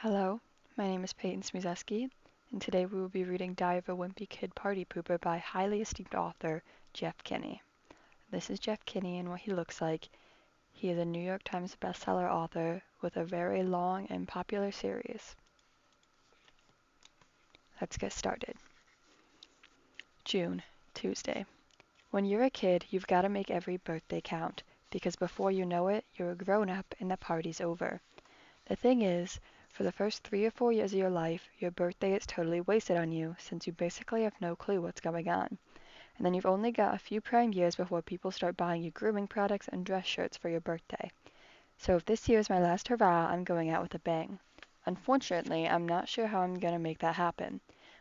Hello, my name is Peyton Smuzeski, and today we will be reading Diary of a Wimpy Kid Partypooper by highly esteemed author Jeff Kinney. This is Jeff Kinney and what he looks like. He is a New York Times bestseller author with a very long and popular series. Let's get started. June, Tuesday. When you're a kid, you've got to make every birthday count, because before you know it, you're a grown-up and the party's over. The thing is, for the first 3 or 4 years of your life, your birthday is totally wasted on you since you basically have no clue what's going on. And then you've only got a few prime years before people start buying you grooming products and dress shirts for your birthday. So if this year is my last hurrah, I'm going out with a bang. Unfortunately, I'm not sure how I'm going to make that happen.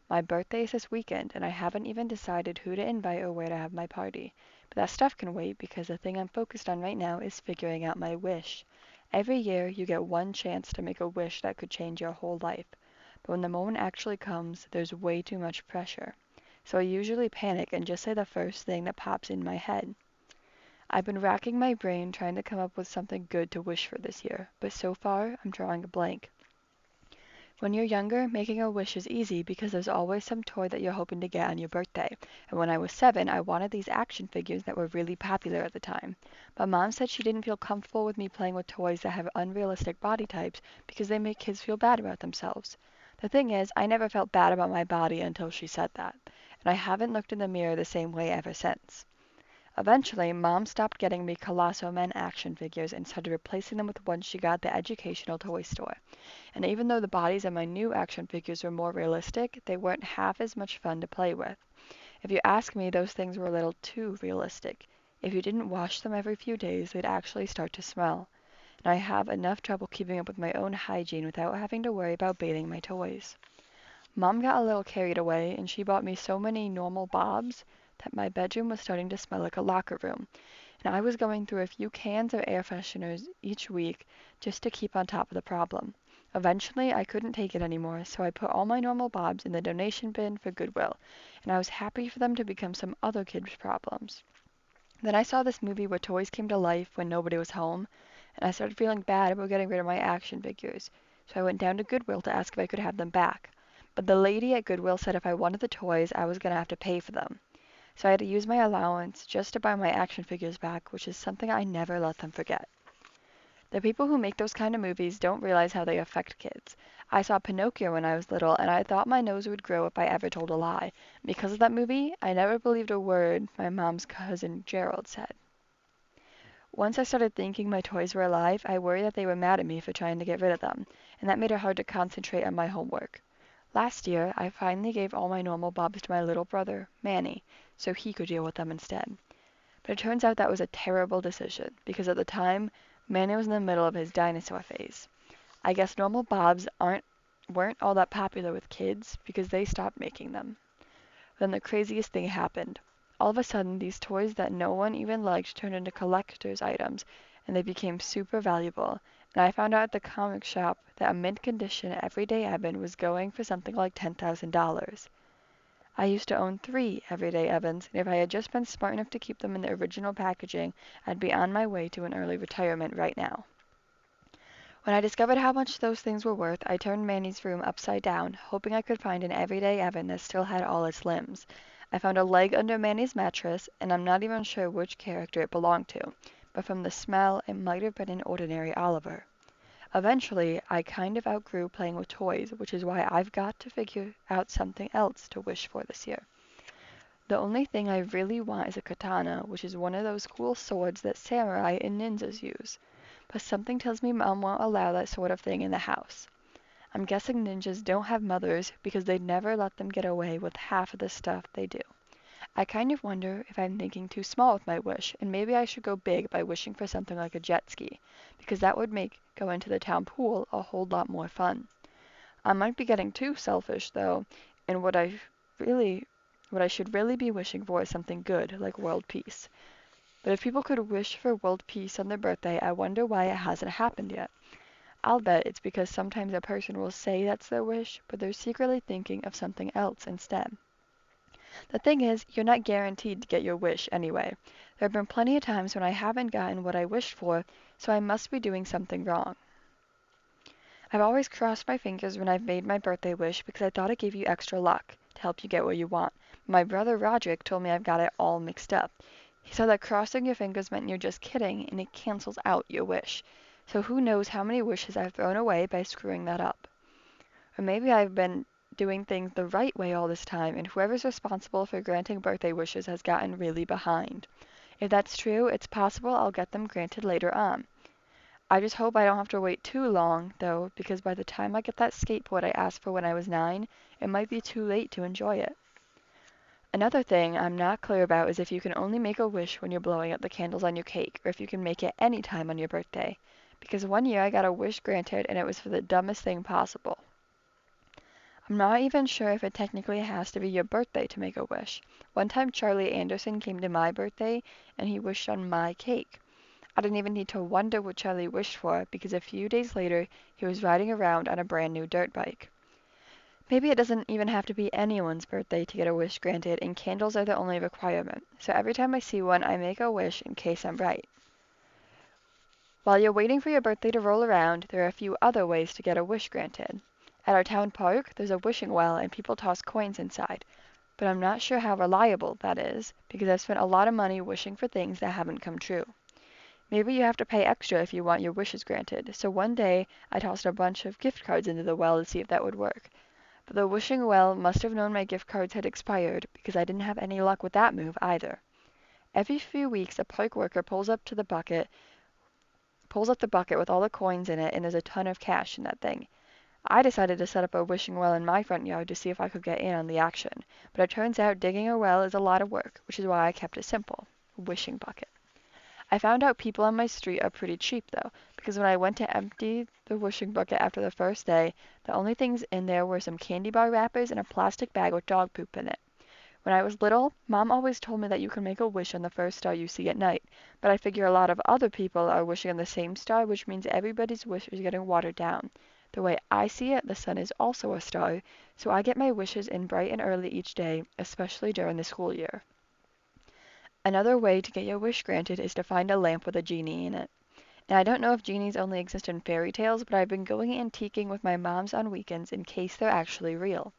My birthday is this weekend, and I haven't even decided who to invite or where to have my party. But that stuff can wait because the thing I'm focused on right now is figuring out my wish. Every year, you get one chance to make a wish that could change your whole life. But when the moment actually comes, there's way too much pressure. So I usually panic and just say the first thing that pops in my head. I've been racking my brain trying to come up with something good to wish for this year, but so far, I'm drawing a blank. When you're younger, making a wish is easy because there's always some toy that you're hoping to get on your birthday. And when I was 7, I wanted these action figures that were really popular at the time. But Mom said she didn't feel comfortable with me playing with toys that have unrealistic body types because they make kids feel bad about themselves. The thing is, I never felt bad about my body until she said that. And I haven't looked in the mirror the same way ever since. Eventually, Mom stopped getting me Colosso Men action figures and started replacing them with ones she got at the educational toy store. And even though the bodies of my new action figures were more realistic, they weren't half as much fun to play with. If you ask me, those things were a little too realistic. If you didn't wash them every few days, they'd actually start to smell. And I have enough trouble keeping up with my own hygiene without having to worry about bathing my toys. Mom got a little carried away, and she bought me so many normal bobs that my bedroom was starting to smell like a locker room, and I was going through a few cans of air fresheners each week just to keep on top of the problem. Eventually, I couldn't take it anymore, so I put all my normal bobs in the donation bin for Goodwill, and I was happy for them to become some other kids' problems. Then I saw this movie where toys came to life when nobody was home, and I started feeling bad about getting rid of my action figures, so I went down to Goodwill to ask if I could have them back. But the lady at Goodwill said if I wanted the toys, I was going to have to pay for them. So I had to use my allowance just to buy my action figures back, which is something I never let them forget. The people who make those kind of movies don't realize how they affect kids. I saw Pinocchio when I was little, and I thought my nose would grow if I ever told a lie. Because of that movie, I never believed a word my mom's cousin Gerald said. Once I started thinking my toys were alive, I worried that they were mad at me for trying to get rid of them, and that made it hard to concentrate on my homework. Last year, I finally gave all my normal bobs to my little brother, Manny, so he could deal with them instead. But it turns out that was a terrible decision, because at the time, Manny was in the middle of his dinosaur phase. I guess normal bobs weren't all that popular with kids because they stopped making them. Then the craziest thing happened. All of a sudden, these toys that no one even liked turned into collector's items, and they became super valuable. And I found out at the comic shop that a mint condition Everyday Evan was going for something like $10,000. I used to own 3 Everyday Evans, and if I had just been smart enough to keep them in the original packaging, I'd be on my way to an early retirement right now. When I discovered how much those things were worth, I turned Manny's room upside down, hoping I could find an Everyday Evan that still had all its limbs. I found a leg under Manny's mattress, and I'm not even sure which character it belonged to, but from the smell, it might have been an ordinary Oliver. Eventually, I kind of outgrew playing with toys, which is why I've got to figure out something else to wish for this year. The only thing I really want is a katana, which is one of those cool swords that samurai and ninjas use. But something tells me Mom won't allow that sort of thing in the house. I'm guessing ninjas don't have mothers because they'd never let them get away with half of the stuff they do. I kind of wonder if I'm thinking too small with my wish, and maybe I should go big by wishing for something like a jet ski, because that would make going to the town pool a whole lot more fun. I might be getting too selfish, though, and really, what I should really be wishing for is something good, like world peace. But if people could wish for world peace on their birthday, I wonder why it hasn't happened yet. I'll bet it's because sometimes a person will say that's their wish, but they're secretly thinking of something else instead. The thing is, you're not guaranteed to get your wish anyway. There have been plenty of times when I haven't gotten what I wished for, so I must be doing something wrong. I've always crossed my fingers when I've made my birthday wish because I thought it gave you extra luck to help you get what you want. My brother Roderick told me I've got it all mixed up. He said that crossing your fingers meant you're just kidding and it cancels out your wish. So who knows how many wishes I've thrown away by screwing that up. Or maybe I've been doing things the right way all this time and whoever's responsible for granting birthday wishes has gotten really behind. If that's true, it's possible I'll get them granted later on. I just hope I don't have to wait too long, though, because by the time I get that skateboard I asked for when I was 9, it might be too late to enjoy it. Another thing I'm not clear about is if you can only make a wish when you're blowing out the candles on your cake, or if you can make it any time on your birthday. Because one year I got a wish granted and it was for the dumbest thing possible. I'm not even sure if it technically has to be your birthday to make a wish. One time Charlie Anderson came to my birthday and he wished on my cake. I didn't even need to wonder what Charlie wished for because a few days later he was riding around on a brand new dirt bike. Maybe it doesn't even have to be anyone's birthday to get a wish granted and candles are the only requirement. So every time I see one I make a wish in case I'm right. While you're waiting for your birthday to roll around, there are a few other ways to get a wish granted. At our town park, there's a wishing well and people toss coins inside. But I'm not sure how reliable that is because I've spent a lot of money wishing for things that haven't come true. Maybe you have to pay extra if you want your wishes granted, so one day I tossed a bunch of gift cards into the well to see if that would work. But the wishing well must have known my gift cards had expired because I didn't have any luck with that move either. Every few weeks a park worker pulls up the bucket with all the coins in it and there's a ton of cash in that thing. I decided to set up a wishing well in my front yard to see if I could get in on the action, but it turns out digging a well is a lot of work, which is why I kept it simple. A wishing bucket. I found out people on my street are pretty cheap though, because when I went to empty the wishing bucket after the first day, the only things in there were some candy bar wrappers and a plastic bag with dog poop in it. When I was little, Mom always told me that you can make a wish on the first star you see at night, but I figure a lot of other people are wishing on the same star, which means everybody's wish is getting watered down. The way I see it, the sun is also a star, so I get my wishes in bright and early each day, especially during the school year. Another way to get your wish granted is to find a lamp with a genie in it. Now I don't know if genies only exist in fairy tales, but I've been going antiquing with my moms on weekends in case they're actually real.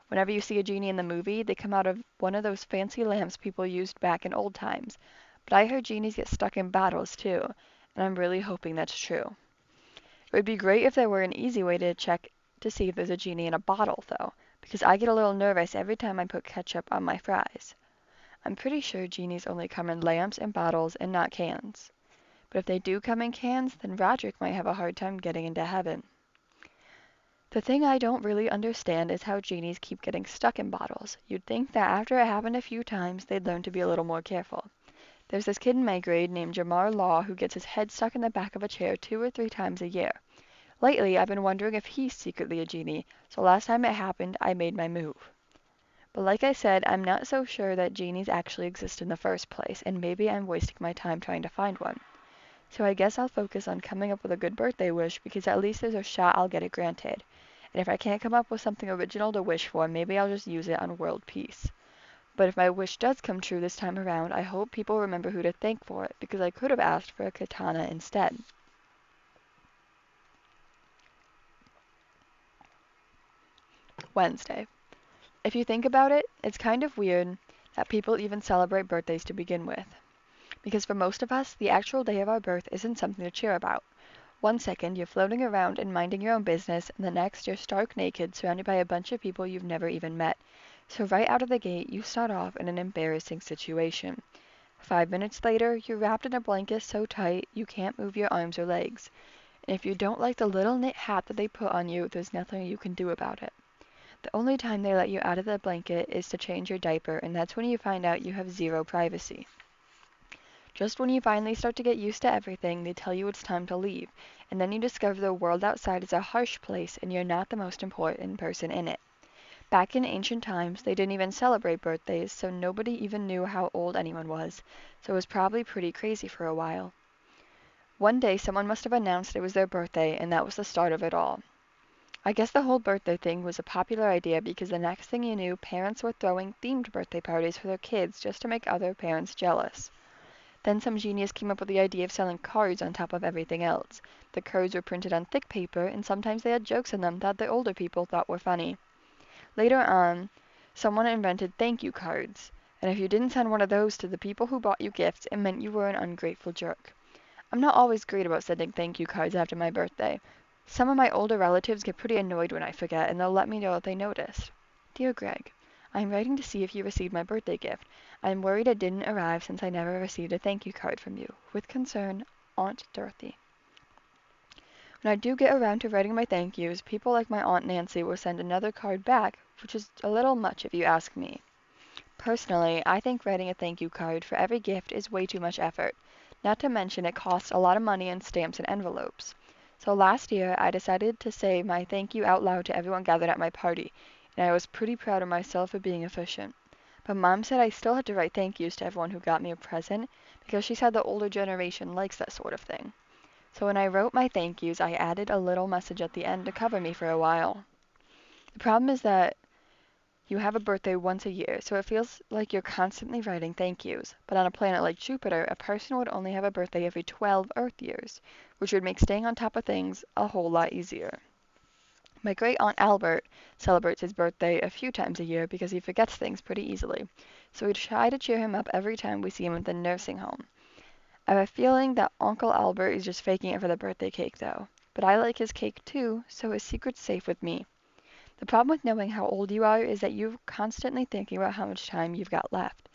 Whenever you see a genie in the movie, they come out of one of those fancy lamps people used back in old times. But I heard genies get stuck in bottles too, and I'm really hoping that's true. It would be great if there were an easy way to check to see if there's a genie in a bottle, though, because I get a little nervous every time I put ketchup on my fries. I'm pretty sure genies only come in lamps and bottles and not cans. But if they do come in cans, then Roderick might have a hard time getting into heaven. The thing I don't really understand is how genies keep getting stuck in bottles. You'd think that after it happened a few times, they'd learn to be a little more careful. There's this kid in my grade named Jamar Law who gets his head stuck in the back of a chair 2 or 3 times a year. Lately, I've been wondering if he's secretly a genie, so last time it happened, I made my move. But like I said, I'm not so sure that genies actually exist in the first place, and maybe I'm wasting my time trying to find one. So I guess I'll focus on coming up with a good birthday wish because at least there's a shot I'll get it granted. And if I can't come up with something original to wish for, maybe I'll just use it on world peace. But if my wish does come true this time around, I hope people remember who to thank for it because I could have asked for a katana instead. Wednesday. If you think about it, it's kind of weird that people even celebrate birthdays to begin with. Because for most of us, the actual day of our birth isn't something to cheer about. One second, you're floating around and minding your own business, and the next, you're stark naked, surrounded by a bunch of people you've never even met. So right out of the gate, you start off in an embarrassing situation. 5 minutes later, you're wrapped in a blanket so tight you can't move your arms or legs. And if you don't like the little knit hat that they put on you, there's nothing you can do about it. The only time they let you out of the blanket is to change your diaper, and that's when you find out you have zero privacy. Just when you finally start to get used to everything, they tell you it's time to leave, and then you discover the world outside is a harsh place and you're not the most important person in it. Back in ancient times, they didn't even celebrate birthdays, so nobody even knew how old anyone was, so it was probably pretty crazy for a while. One day, someone must have announced it was their birthday, and that was the start of it all. I guess the whole birthday thing was a popular idea because the next thing you knew, parents were throwing themed birthday parties for their kids just to make other parents jealous. Then some genius came up with the idea of selling cards on top of everything else. The cards were printed on thick paper, and sometimes they had jokes in them that the older people thought were funny. Later on, someone invented thank you cards, and if you didn't send one of those to the people who bought you gifts, it meant you were an ungrateful jerk. I'm not always great about sending thank you cards after my birthday. Some of my older relatives get pretty annoyed when I forget, and they'll let me know if they noticed. Dear Greg, I am writing to see if you received my birthday gift. I am worried it didn't arrive since I never received a thank you card from you. With concern, Aunt Dorothy. When I do get around to writing my thank yous, people like my Aunt Nancy will send another card back, which is a little much if you ask me. Personally, I think writing a thank you card for every gift is way too much effort, not to mention it costs a lot of money in stamps and envelopes. So last year, I decided to say my thank you out loud to everyone gathered at my party, and I was pretty proud of myself for being efficient. But Mom said I still had to write thank yous to everyone who got me a present, because she said the older generation likes that sort of thing. So when I wrote my thank yous, I added a little message at the end to cover me for a while. The problem is that you have a birthday once a year, so it feels like you're constantly writing thank yous. But on a planet like Jupiter, a person would only have a birthday every 12 Earth years, which would make staying on top of things a whole lot easier. My great aunt Albert celebrates his birthday a few times a year because he forgets things pretty easily, so we try to cheer him up every time we see him at the nursing home. I have a feeling that Uncle Albert is just faking it for the birthday cake, though. But I like his cake too, so his secret's safe with me. The problem with knowing how old you are is that you're constantly thinking about how much time you've got left.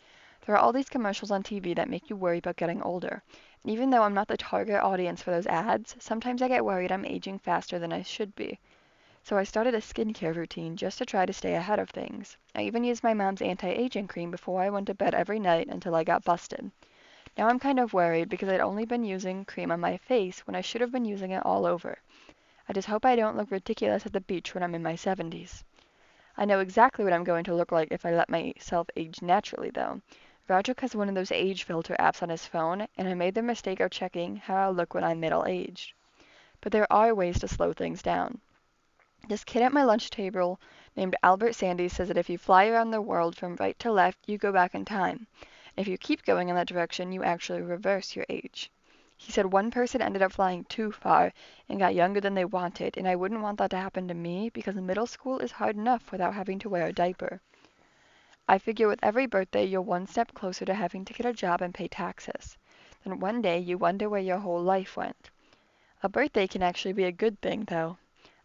There are all these commercials on TV that make you worry about getting older. And even though I'm not the target audience for those ads, sometimes I get worried I'm aging faster than I should be. So I started a skincare routine just to try to stay ahead of things. I even used my mom's anti-aging cream before I went to bed every night until I got busted. Now I'm kind of worried because I'd only been using cream on my face when I should have been using it all over. I just hope I don't look ridiculous at the beach when I'm in my 70s. I know exactly what I'm going to look like if I let myself age naturally, though. Roderick has one of those age filter apps on his phone, and I made the mistake of checking how I'll look when I'm middle-aged. But there are ways to slow things down. This kid at my lunch table named Albert Sandys says that if you fly around the world from right to left, you go back in time. If you keep going in that direction, you actually reverse your age. He said one person ended up flying too far and got younger than they wanted, and I wouldn't want that to happen to me because middle school is hard enough without having to wear a diaper. I figure with every birthday, you're one step closer to having to get a job and pay taxes. Then one day, you wonder where your whole life went. A birthday can actually be a good thing, though.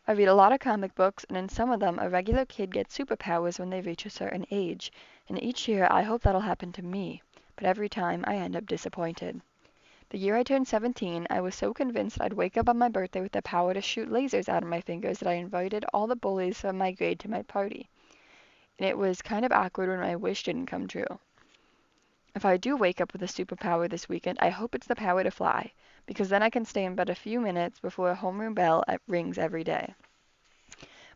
I read a lot of comic books, and in some of them, a regular kid gets superpowers when they reach a certain age, and each year I hope that'll happen to me, but every time I end up disappointed. The year I turned 17, I was so convinced I'd wake up on my birthday with the power to shoot lasers out of my fingers that I invited all the bullies from my grade to my party. And it was kind of awkward when my wish didn't come true. If I do wake up with a superpower this weekend, I hope it's the power to fly, because then I can stay in bed a few minutes before a homeroom bell rings every day.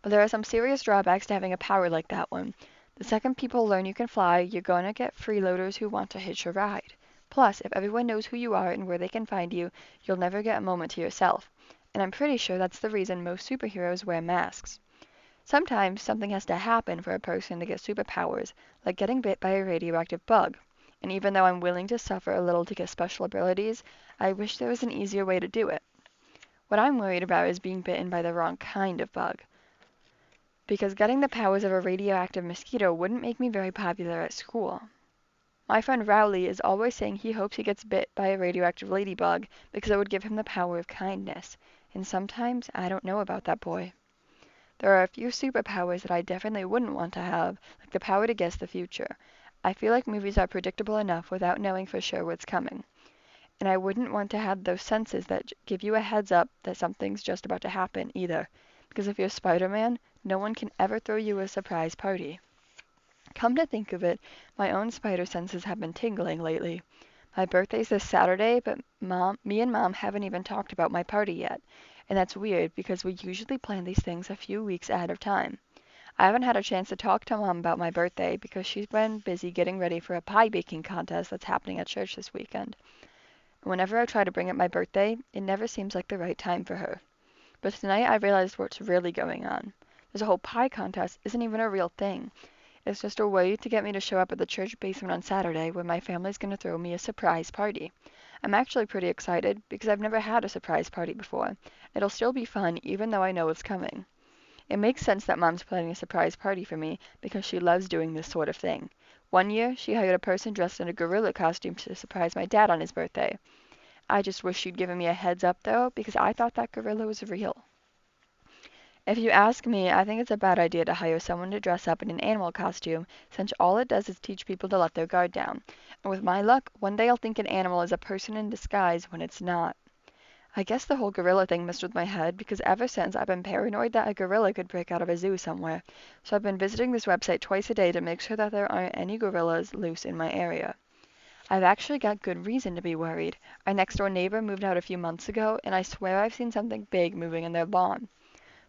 But there are some serious drawbacks to having a power like that one. The second people learn you can fly, you're going to get freeloaders who want to hitch a ride. Plus, if everyone knows who you are and where they can find you, you'll never get a moment to yourself. And I'm pretty sure that's the reason most superheroes wear masks. Sometimes something has to happen for a person to get superpowers, like getting bit by a radioactive bug. And even though I'm willing to suffer a little to get special abilities, I wish there was an easier way to do it. What I'm worried about is being bitten by the wrong kind of bug, because getting the powers of a radioactive mosquito wouldn't make me very popular at school. My friend Rowley is always saying he hopes he gets bit by a radioactive ladybug because it would give him the power of kindness, and sometimes I don't know about that boy. There are a few superpowers that I definitely wouldn't want to have, like the power to guess the future. I feel like movies are predictable enough without knowing for sure what's coming. And I wouldn't want to have those senses that give you a heads up that something's just about to happen either, because if you're Spider-Man, no one can ever throw you a surprise party. Come to think of it, my own spider senses have been tingling lately. My birthday's this Saturday, but me and Mom haven't even talked about my party yet. And that's weird because we usually plan these things a few weeks ahead of time. I haven't had a chance to talk to Mom about my birthday because she's been busy getting ready for a pie baking contest that's happening at church this weekend. Whenever I try to bring up my birthday, it never seems like the right time for her. But tonight I realized what's really going on. This whole pie contest isn't even a real thing. It's just a way to get me to show up at the church basement on Saturday when my family's going to throw me a surprise party. I'm actually pretty excited because I've never had a surprise party before. It'll still be fun even though I know it's coming. It makes sense that Mom's planning a surprise party for me because she loves doing this sort of thing. One year, she hired a person dressed in a gorilla costume to surprise my dad on his birthday. I just wish she'd given me a heads up though, because I thought that gorilla was real. If you ask me, I think it's a bad idea to hire someone to dress up in an animal costume, since all it does is teach people to let their guard down. And with my luck, one day I'll think an animal is a person in disguise when it's not. I guess the whole gorilla thing messed with my head because ever since I've been paranoid that a gorilla could break out of a zoo somewhere, so I've been visiting this website twice a day to make sure that there aren't any gorillas loose in my area. I've actually got good reason to be worried. Our next door neighbor moved out a few months ago, and I swear I've seen something big moving in their lawn.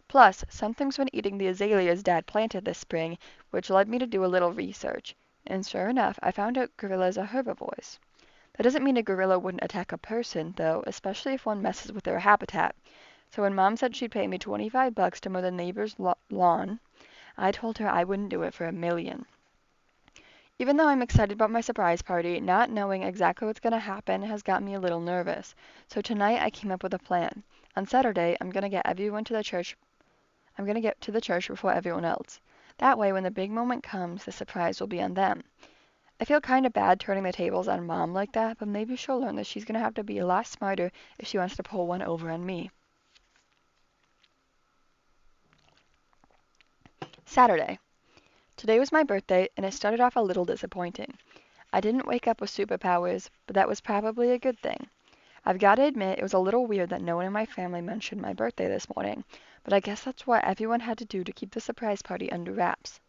Plus, something's been eating the azaleas Dad planted this spring, which led me to do a little research. And sure enough, I found out gorillas are herbivores. That doesn't mean a gorilla wouldn't attack a person, though, especially if one messes with their habitat. So when Mom said she'd pay me $25 to mow the neighbor's lawn, I told her I wouldn't do it for $1,000,000. Even though I'm excited about my surprise party, not knowing exactly what's going to happen has got me a little nervous. So tonight I came up with a plan. On Saturday, I'm going to get to the church before everyone else. That way, when the big moment comes, the surprise will be on them. I feel kind of bad turning the tables on Mom like that, but maybe she'll learn that she's going to have to be a lot smarter if she wants to pull one over on me. Saturday. Today was my birthday, and it started off a little disappointing. I didn't wake up with superpowers, but that was probably a good thing. I've got to admit, it was a little weird that no one in my family mentioned my birthday this morning, but I guess that's what everyone had to do to keep the surprise party under wraps.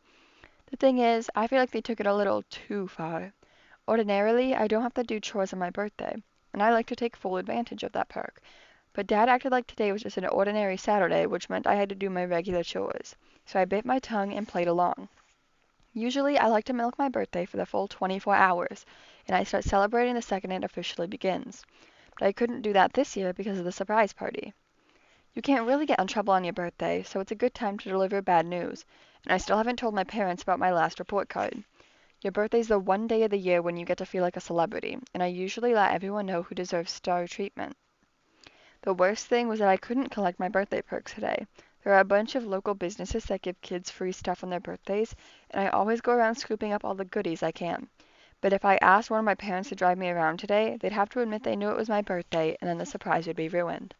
The thing is, I feel like they took it a little too far. Ordinarily, I don't have to do chores on my birthday, and I like to take full advantage of that perk. But Dad acted like today was just an ordinary Saturday, which meant I had to do my regular chores. So I bit my tongue and played along. Usually, I like to milk my birthday for the full 24 hours, and I start celebrating the second it officially begins. But I couldn't do that this year because of the surprise party. You can't really get in trouble on your birthday, so it's a good time to deliver bad news, and I still haven't told my parents about my last report card. Your birthday's the one day of the year when you get to feel like a celebrity, and I usually let everyone know who deserves star treatment. The worst thing was that I couldn't collect my birthday perks today. There are a bunch of local businesses that give kids free stuff on their birthdays, and I always go around scooping up all the goodies I can. But if I asked one of my parents to drive me around today, they'd have to admit they knew it was my birthday, and then the surprise would be ruined.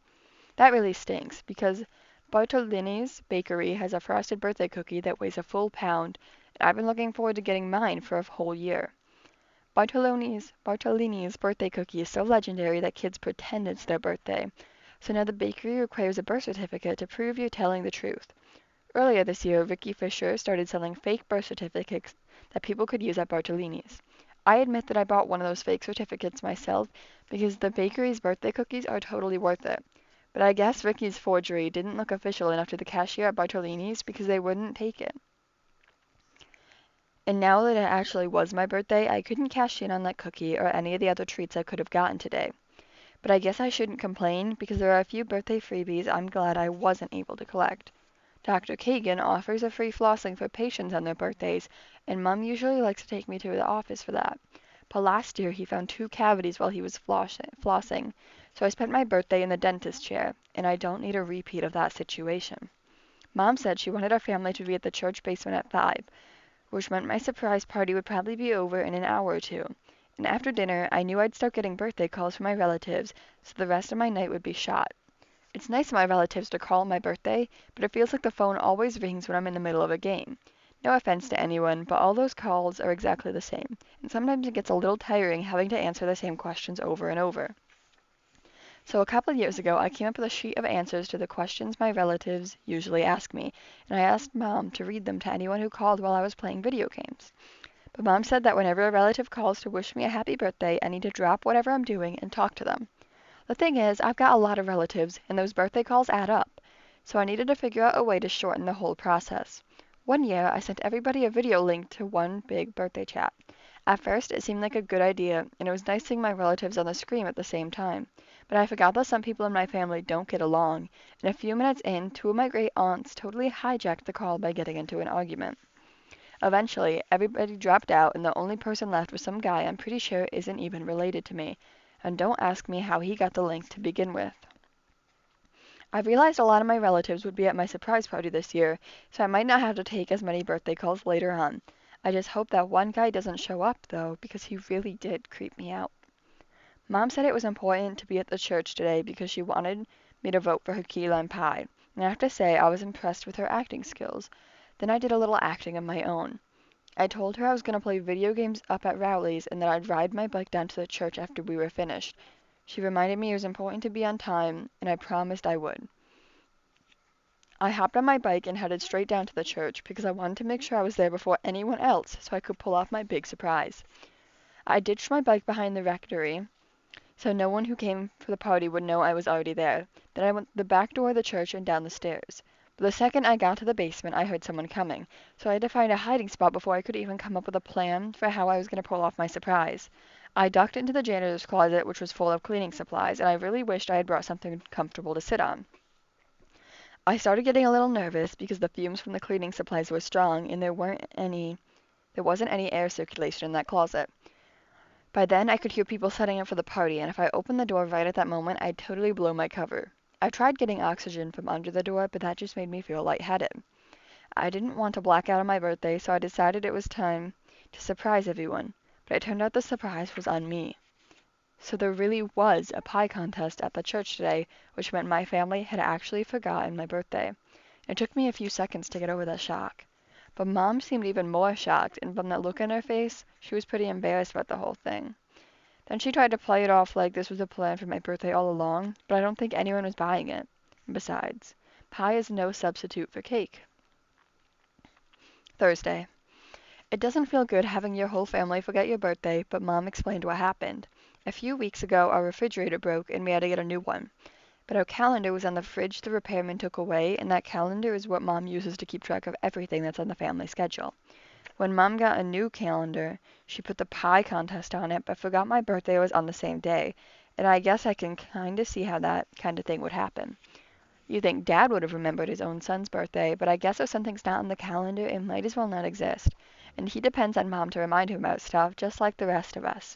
That really stinks, because Bartolini's Bakery has a frosted birthday cookie that weighs a full pound, and I've been looking forward to getting mine for a whole year. Bartolini's birthday cookie is so legendary that kids pretend it's their birthday. So now the bakery requires a birth certificate to prove you're telling the truth. Earlier this year, Ricky Fisher started selling fake birth certificates that people could use at Bartolini's. I admit that I bought one of those fake certificates myself because the bakery's birthday cookies are totally worth it. But I guess Ricky's forgery didn't look official enough to the cashier at Bartolini's because they wouldn't take it. And now that it actually was my birthday, I couldn't cash in on that cookie or any of the other treats I could have gotten today. But I guess I shouldn't complain because there are a few birthday freebies I'm glad I wasn't able to collect. Dr. Kagan offers a free flossing for patients on their birthdays, and Mom usually likes to take me to the office for that. But last year he found 2 cavities while he was flossing, so I spent my birthday in the dentist chair, and I don't need a repeat of that situation. Mom said she wanted our family to be at the church basement at 5, which meant my surprise party would probably be over in an hour or two. And after dinner, I knew I'd start getting birthday calls from my relatives, so the rest of my night would be shot. It's nice of my relatives to call on my birthday, but it feels like the phone always rings when I'm in the middle of a game. No offense to anyone, but all those calls are exactly the same, and sometimes it gets a little tiring having to answer the same questions over and over. So a couple of years ago, I came up with a sheet of answers to the questions my relatives usually ask me, and I asked Mom to read them to anyone who called while I was playing video games. But Mom said that whenever a relative calls to wish me a happy birthday, I need to drop whatever I'm doing and talk to them. The thing is, I've got a lot of relatives, and those birthday calls add up, so I needed to figure out a way to shorten the whole process. One year, I sent everybody a video link to one big birthday chat. At first, it seemed like a good idea, and it was nice seeing my relatives on the screen at the same time. But I forgot that some people in my family don't get along, and a few minutes in, 2 of my great aunts totally hijacked the call by getting into an argument. Eventually, everybody dropped out, and the only person left was some guy I'm pretty sure isn't even related to me. And don't ask me how he got the link to begin with. I realized a lot of my relatives would be at my surprise party this year, so I might not have to take as many birthday calls later on. I just hope that one guy doesn't show up, though, because he really did creep me out. Mom said it was important to be at the church today because she wanted me to vote for her key lime pie, and I have to say I was impressed with her acting skills. Then I did a little acting of my own. I told her I was going to play video games up at Rowley's and that I'd ride my bike down to the church after we were finished. She reminded me it was important to be on time, and I promised I would. I hopped on my bike and headed straight down to the church because I wanted to make sure I was there before anyone else so I could pull off my big surprise. I ditched my bike behind the rectory so no one who came for the party would know I was already there. Then I went the back door of the church and down the stairs. But the second I got to the basement, I heard someone coming, so I had to find a hiding spot before I could even come up with a plan for how I was going to pull off my surprise. I ducked into the janitor's closet, which was full of cleaning supplies, and I really wished I had brought something comfortable to sit on. I started getting a little nervous because the fumes from the cleaning supplies were strong and there wasn't any air circulation in that closet. By then, I could hear people setting up for the party, and if I opened the door right at that moment, I'd totally blow my cover. I tried getting oxygen from under the door, but that just made me feel lightheaded. I didn't want to black out on my birthday, so I decided it was time to surprise everyone, but it turned out the surprise was on me. So there really was a pie contest at the church today, which meant my family had actually forgotten my birthday. It took me a few seconds to get over that shock. But Mom seemed even more shocked, and from that look on her face, she was pretty embarrassed about the whole thing. Then she tried to play it off like this was a plan for my birthday all along, but I don't think anyone was buying it. And besides, pie is no substitute for cake. Thursday. It doesn't feel good having your whole family forget your birthday, but Mom explained what happened. A few weeks ago, our refrigerator broke and we had to get a new one. But our calendar was on the fridge the repairman took away, and that calendar is what Mom uses to keep track of everything that's on the family schedule. When Mom got a new calendar, she put the pie contest on it, but forgot my birthday was on the same day, and I guess I can kind of see how that kind of thing would happen. You'd think Dad would have remembered his own son's birthday, but I guess if something's not on the calendar, it might as well not exist, and he depends on Mom to remind him about stuff, just like the rest of us.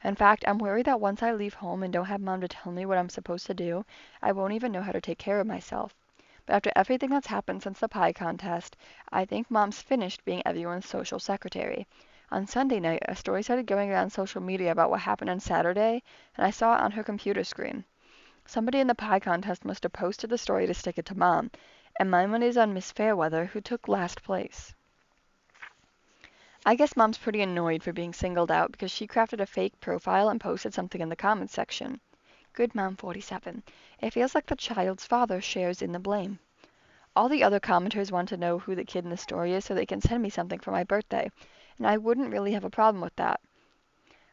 In fact, I'm worried that once I leave home and don't have Mom to tell me what I'm supposed to do, I won't even know how to take care of myself. But after everything that's happened since the pie contest, I think Mom's finished being everyone's social secretary. On Sunday night, a story started going around social media about what happened on Saturday, and I saw it on her computer screen. Somebody in the pie contest must have posted the story to stick it to Mom, and my money's on Miss Fairweather, who took last place. I guess Mom's pretty annoyed for being singled out because she crafted a fake profile and posted something in the comments section. Good Mom 47. It feels like the child's father shares in the blame. All the other commenters want to know who the kid in the story is so they can send me something for my birthday, and I wouldn't really have a problem with that.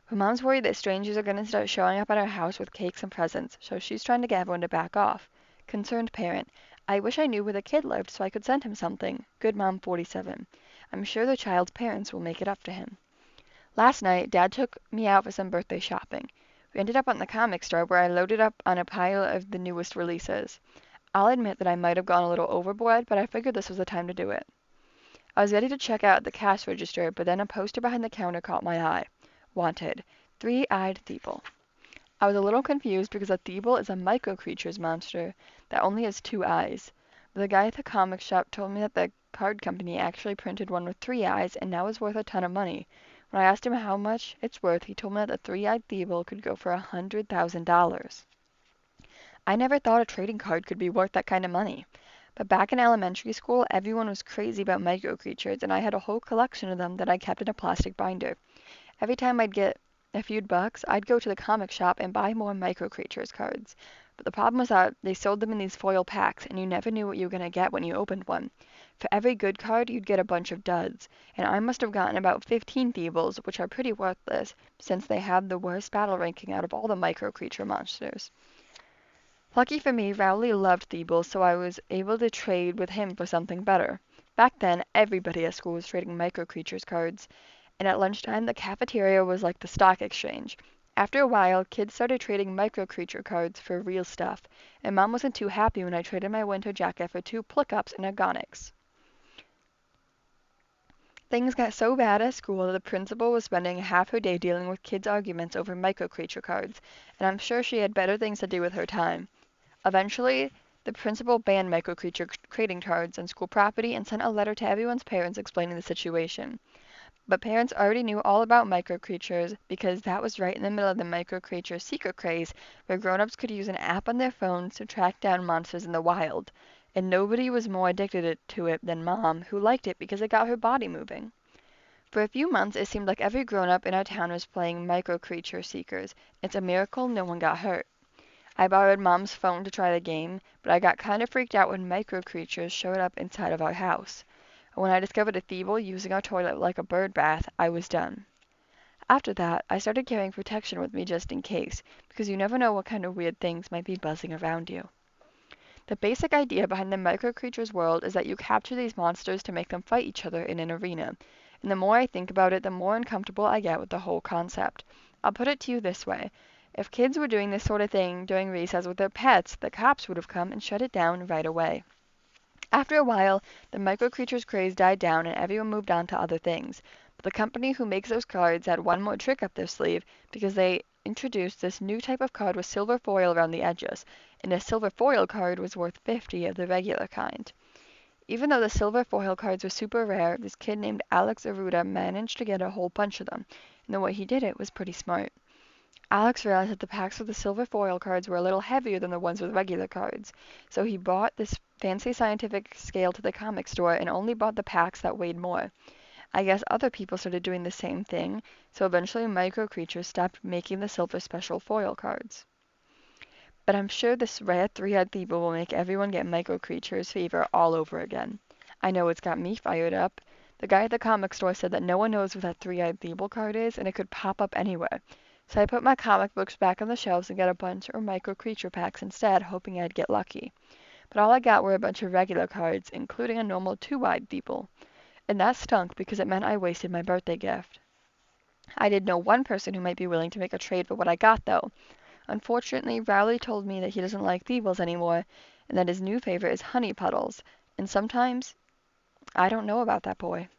But Mom's worried that strangers are going to start showing up at our house with cakes and presents, so she's trying to get everyone to back off. Concerned parent. I wish I knew where the kid lived so I could send him something. Good Mom 47. I'm sure the child's parents will make it up to him. Last night, Dad took me out for some birthday shopping. We ended up at the comic store where I loaded up on a pile of the newest releases. I'll admit that I might have gone a little overboard, but I figured this was the time to do it. I was ready to check out at the cash register, but then a poster behind the counter caught my eye. Wanted. Three-eyed Thievul. I was a little confused because a Thievul is a micro-creatures monster that only has two eyes. But the guy at the comic shop told me that the card company actually printed one with three eyes and now is worth a ton of money. When I asked him how much it's worth, he told me that the three-eyed Thievul could go for $100,000. I never thought a trading card could be worth that kind of money. But back in elementary school, everyone was crazy about micro-creatures, and I had a whole collection of them that I kept in a plastic binder. Every time I'd get a few bucks, I'd go to the comic shop and buy more micro-creatures cards. But the problem was that they sold them in these foil packs, and you never knew what you were going to get when you opened one. For every good card, you'd get a bunch of duds, and I must have gotten about 15 Thievuls, which are pretty worthless, since they have the worst battle ranking out of all the micro-creature monsters. Lucky for me, Rowley loved Thievul, so I was able to trade with him for something better. Back then, everybody at school was trading micro-creatures cards, and at lunchtime, the cafeteria was like the stock exchange. After a while, kids started trading micro-creature cards for real stuff, and Mom wasn't too happy when I traded my winter jacket for 2 Plick-Ups and a Gonix. Things got so bad at school that the principal was spending half her day dealing with kids' arguments over micro-creature cards, and I'm sure she had better things to do with her time. Eventually, the principal banned micro-creature trading cards on school property and sent a letter to everyone's parents explaining the situation. But parents already knew all about micro-creatures because that was right in the middle of the micro-creature secret craze where grown-ups could use an app on their phones to track down monsters in the wild. And nobody was more addicted to it than Mom, who liked it because it got her body moving. For a few months, it seemed like every grown-up in our town was playing micro-creature seekers. It's a miracle no one got hurt. I borrowed Mom's phone to try the game, but I got kind of freaked out when micro-creatures showed up inside of our house. When I discovered a Thievul using our toilet like a bird bath, I was done. After that, I started carrying protection with me just in case, because you never know what kind of weird things might be buzzing around you. The basic idea behind the micro-creatures world is that you capture these monsters to make them fight each other in an arena. And the more I think about it, the more uncomfortable I get with the whole concept. I'll put it to you this way. If kids were doing this sort of thing during recess with their pets, the cops would have come and shut it down right away. After a while, the micro-creatures craze died down and everyone moved on to other things. But the company who makes those cards had one more trick up their sleeve because they introduced this new type of card with silver foil around the edges, and a silver foil card was worth 50 of the regular kind. Even though the silver foil cards were super rare, this kid named Alex Aruda managed to get a whole bunch of them, and the way he did it was pretty smart. Alex realized that the packs of the silver foil cards were a little heavier than the ones with regular cards, so he bought this fancy scientific scale to the comic store and only bought the packs that weighed more. I guess other people started doing the same thing, so eventually Micro Creatures stopped making the silver special foil cards. But I'm sure this rare three-eyed Thievul will make everyone get Micro Creatures fever all over again. I know it's got me fired up. The guy at the comic store said that no one knows what that three-eyed Thievul card is, and it could pop up anywhere. So I put my comic books back on the shelves and got a bunch of micro creature packs instead, hoping I'd get lucky. But all I got were a bunch of regular cards, including a normal two-eyed Thievul. And that stunk because it meant I wasted my birthday gift. I did know one person who might be willing to make a trade for what I got, though. Unfortunately, Rowley told me that he doesn't like Thievuls anymore, and that his new favorite is Honey Puddles. And sometimes, I don't know about that boy.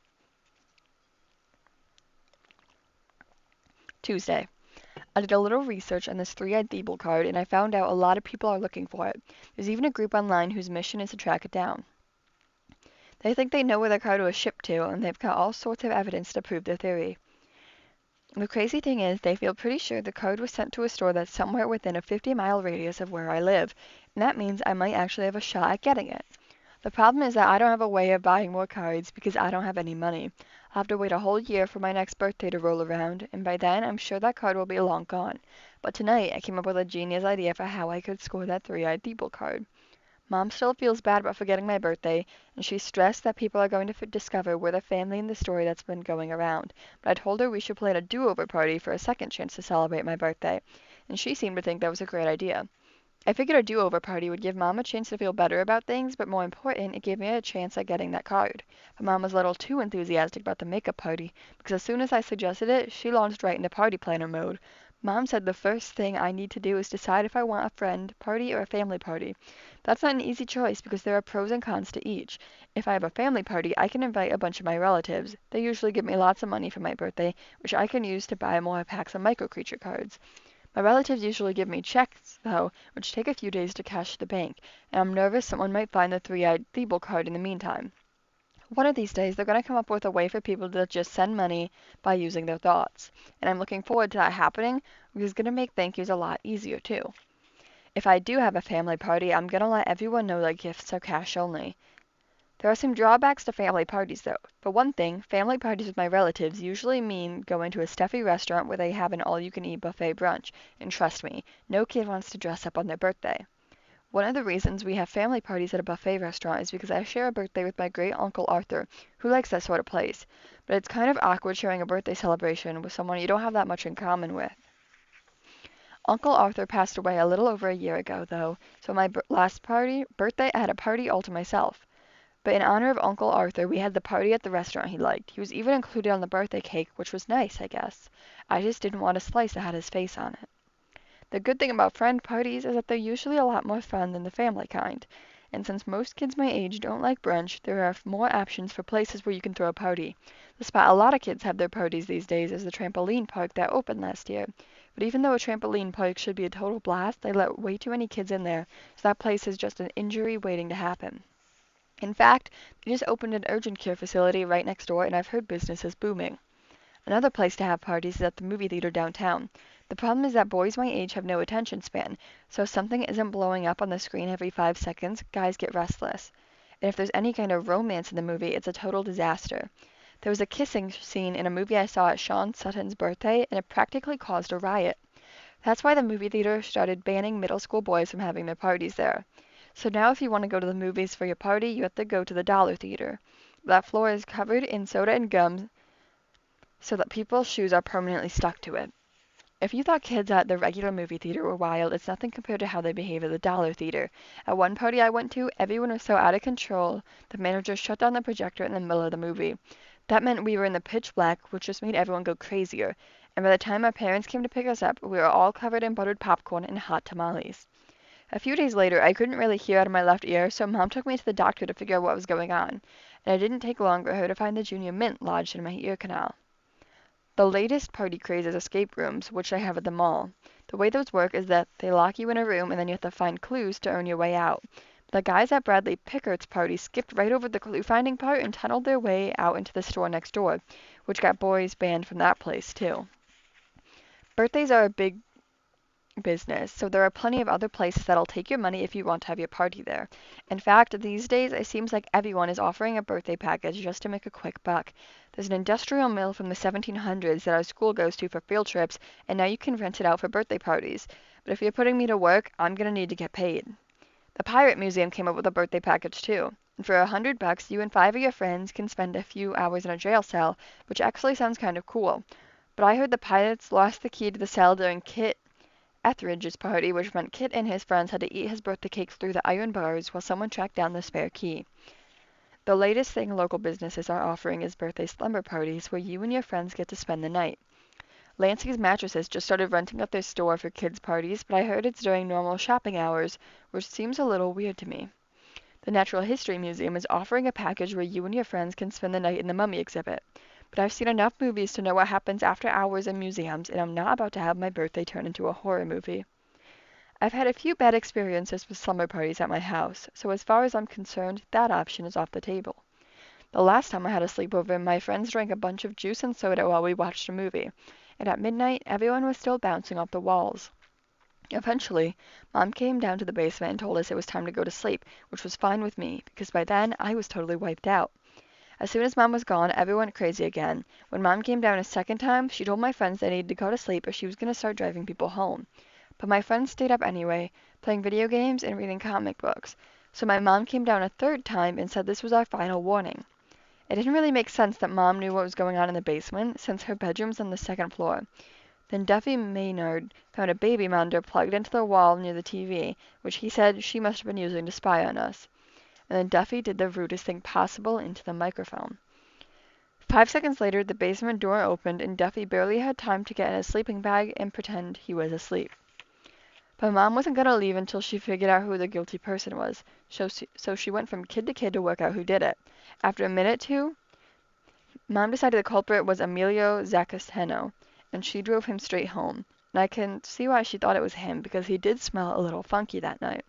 Tuesday. I did a little research on this three-eyed Thievul card, and I found out a lot of people are looking for it. There's even a group online whose mission is to track it down. They think they know where the card was shipped to, and they've got all sorts of evidence to prove their theory. The crazy thing is, they feel pretty sure the card was sent to a store that's somewhere within a 50-mile radius of where I live, and that means I might actually have a shot at getting it. The problem is that I don't have a way of buying more cards because I don't have any money. I'll have to wait a whole year for my next birthday to roll around, and by then I'm sure that card will be long gone. But tonight I came up with a genius idea for how I could score that three-eyed Thievul card. Mom still feels bad about forgetting my birthday, and she's stressed that people are going to discover we're the family in the story that's been going around. But I told her we should plan a do-over party for a second chance to celebrate my birthday, and she seemed to think that was a great idea. I figured a do-over party would give Mom a chance to feel better about things, but more important, it gave me a chance at getting that card. But Mom was a little too enthusiastic about the makeup party, because as soon as I suggested it, she launched right into party planner mode. Mom said the first thing I need to do is decide if I want a friend party or a family party. That's not an easy choice because there are pros and cons to each. If I have a family party, I can invite a bunch of my relatives. They usually give me lots of money for my birthday, which I can use to buy more packs of micro creature cards. My relatives usually give me checks, though, which take a few days to cash to the bank, and I'm nervous someone might find the three-eyed Thievul card in the meantime. One of these days, they're going to come up with a way for people to just send money by using their thoughts, and I'm looking forward to that happening, because it's going to make thank yous a lot easier, too. If I do have a family party, I'm going to let everyone know that gifts are cash only. There are some drawbacks to family parties, though. For one thing, family parties with my relatives usually mean going to a stuffy restaurant where they have an all-you-can-eat buffet brunch, and trust me, no kid wants to dress up on their birthday. One of the reasons we have family parties at a buffet restaurant is because I share a birthday with my great-uncle Arthur, who likes that sort of place. But it's kind of awkward sharing a birthday celebration with someone you don't have that much in common with. Uncle Arthur passed away a little over a year ago, though, so my last birthday, I had a party all to myself. But in honor of Uncle Arthur, we had the party at the restaurant he liked. He was even included on the birthday cake, which was nice, I guess. I just didn't want a slice that had his face on it. The good thing about friend parties is that they're usually a lot more fun than the family kind. and since most kids my age don't like brunch, there are more options for places where you can throw a party. The spot a lot of kids have their parties these days is the trampoline park that opened last year. But even though a trampoline park should be a total blast, they let way too many kids in there, so that place is just an injury waiting to happen. In fact, they just opened an urgent care facility right next door, and I've heard business is booming. Another place to have parties is at the movie theater downtown. The problem is that boys my age have no attention span, so if something isn't blowing up on the screen every 5 seconds, guys get restless. And if there's any kind of romance in the movie, it's a total disaster. There was a kissing scene in a movie I saw at Sean Sutton's birthday, and it practically caused a riot. That's why the movie theater started banning middle school boys from having their parties there. So now if you want to go to the movies for your party, you have to go to the Dollar Theater. That floor is covered in soda and gum, so that people's shoes are permanently stuck to it. If you thought kids at the regular movie theater were wild, it's nothing compared to how they behave at the Dollar Theater. At one party I went to, everyone was so out of control, the manager shut down the projector in the middle of the movie. That meant we were in the pitch black, which just made everyone go crazier. And by the time our parents came to pick us up, we were all covered in buttered popcorn and hot tamales. A few days later, I couldn't really hear out of my left ear, so Mom took me to the doctor to figure out what was going on. And it didn't take long for her to find the junior mint lodged in my ear canal. The latest party craze is escape rooms, which I have at the mall. The way those work is that they lock you in a room and then you have to find clues to earn your way out. The guys at Bradley Pickart's party skipped right over the clue finding part and tunneled their way out into the store next door, which got boys banned from that place too. Birthdays are a big business, so there are plenty of other places that'll take your money if you want to have your party there. In fact, these days it seems like everyone is offering a birthday package just to make a quick buck. There's an industrial mill from the 1700s that our school goes to for field trips, and now you can rent it out for birthday parties. But if you're putting me to work, I'm gonna need to get paid. The Pirate Museum came up with a birthday package too. And for $100, you and 5 of your friends can spend a few hours in a jail cell, which actually sounds kind of cool. But I heard the pirates lost the key to the cell during Kit Etheridge's party, which meant Kit and his friends had to eat his birthday cake through the iron bars while someone tracked down the spare key. The latest thing local businesses are offering is birthday slumber parties where you and your friends get to spend the night. Lansing's Mattresses just started renting out their store for kids' parties, but I heard it's during normal shopping hours, which seems a little weird to me. The Natural History Museum is offering a package where you and your friends can spend the night in the mummy exhibit. But I've seen enough movies to know what happens after hours in museums, and I'm not about to have my birthday turn into a horror movie. I've had a few bad experiences with slumber parties at my house, so as far as I'm concerned, that option is off the table. The last time I had a sleepover, my friends drank a bunch of juice and soda while we watched a movie, and at midnight, everyone was still bouncing off the walls. Eventually, Mom came down to the basement and told us it was time to go to sleep, which was fine with me, because by then, I was totally wiped out. As soon as Mom was gone, everyone went crazy again. When Mom came down a second time, she told my friends they needed to go to sleep or she was going to start driving people home. But my friends stayed up anyway, playing video games and reading comic books. So my mom came down a third time and said this was our final warning. It didn't really make sense that Mom knew what was going on in the basement, since her bedroom's on the second floor. Then Duffy Maynard found a baby monitor plugged into the wall near the TV, which he said she must have been using to spy on us. And then Duffy did the rudest thing possible into the microphone. 5 seconds later, the basement door opened, and Duffy barely had time to get in his sleeping bag and pretend he was asleep. But Mom wasn't going to leave until she figured out who the guilty person was, so she went from kid to kid to work out who did it. After a minute or two, Mom decided the culprit was Emilio Zacasteno, and she drove him straight home. And I can see why she thought it was him, because he did smell a little funky that night.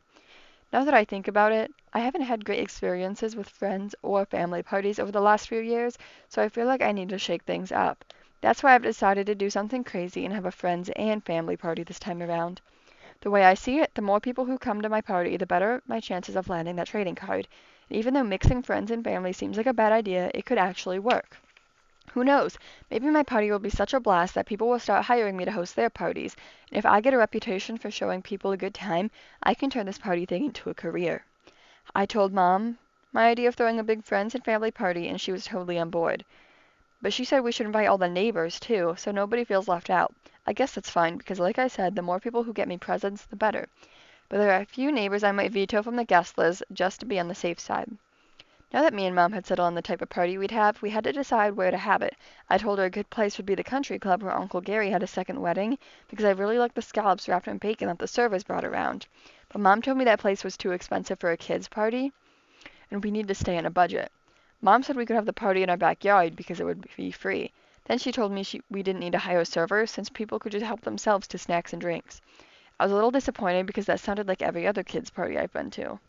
Now that I think about it, I haven't had great experiences with friends or family parties over the last few years, so I feel like I need to shake things up. That's why I've decided to do something crazy and have a friends and family party this time around. The way I see it, the more people who come to my party, the better my chances of landing that trading card. And even though mixing friends and family seems like a bad idea, it could actually work. Who knows? Maybe my party will be such a blast that people will start hiring me to host their parties. And if I get a reputation for showing people a good time, I can turn this party thing into a career. I told Mom my idea of throwing a big friends and family party, and she was totally on board. But she said we should invite all the neighbors too, so nobody feels left out. I guess that's fine, because like I said, the more people who get me presents, the better. But there are a few neighbors I might veto from the guest list just to be on the safe side. Now that me and Mom had settled on the type of party we'd have, we had to decide where to have it. I told her a good place would be the country club where Uncle Gary had a second wedding, because I really liked the scallops wrapped in bacon that the servers brought around. but Mom told me that place was too expensive for a kid's party, and we need to stay on a budget. Mom said we could have the party in our backyard because it would be free. Then she told me we didn't need to hire a server since people could just help themselves to snacks and drinks. I was a little disappointed because that sounded like every other kid's party I've been to.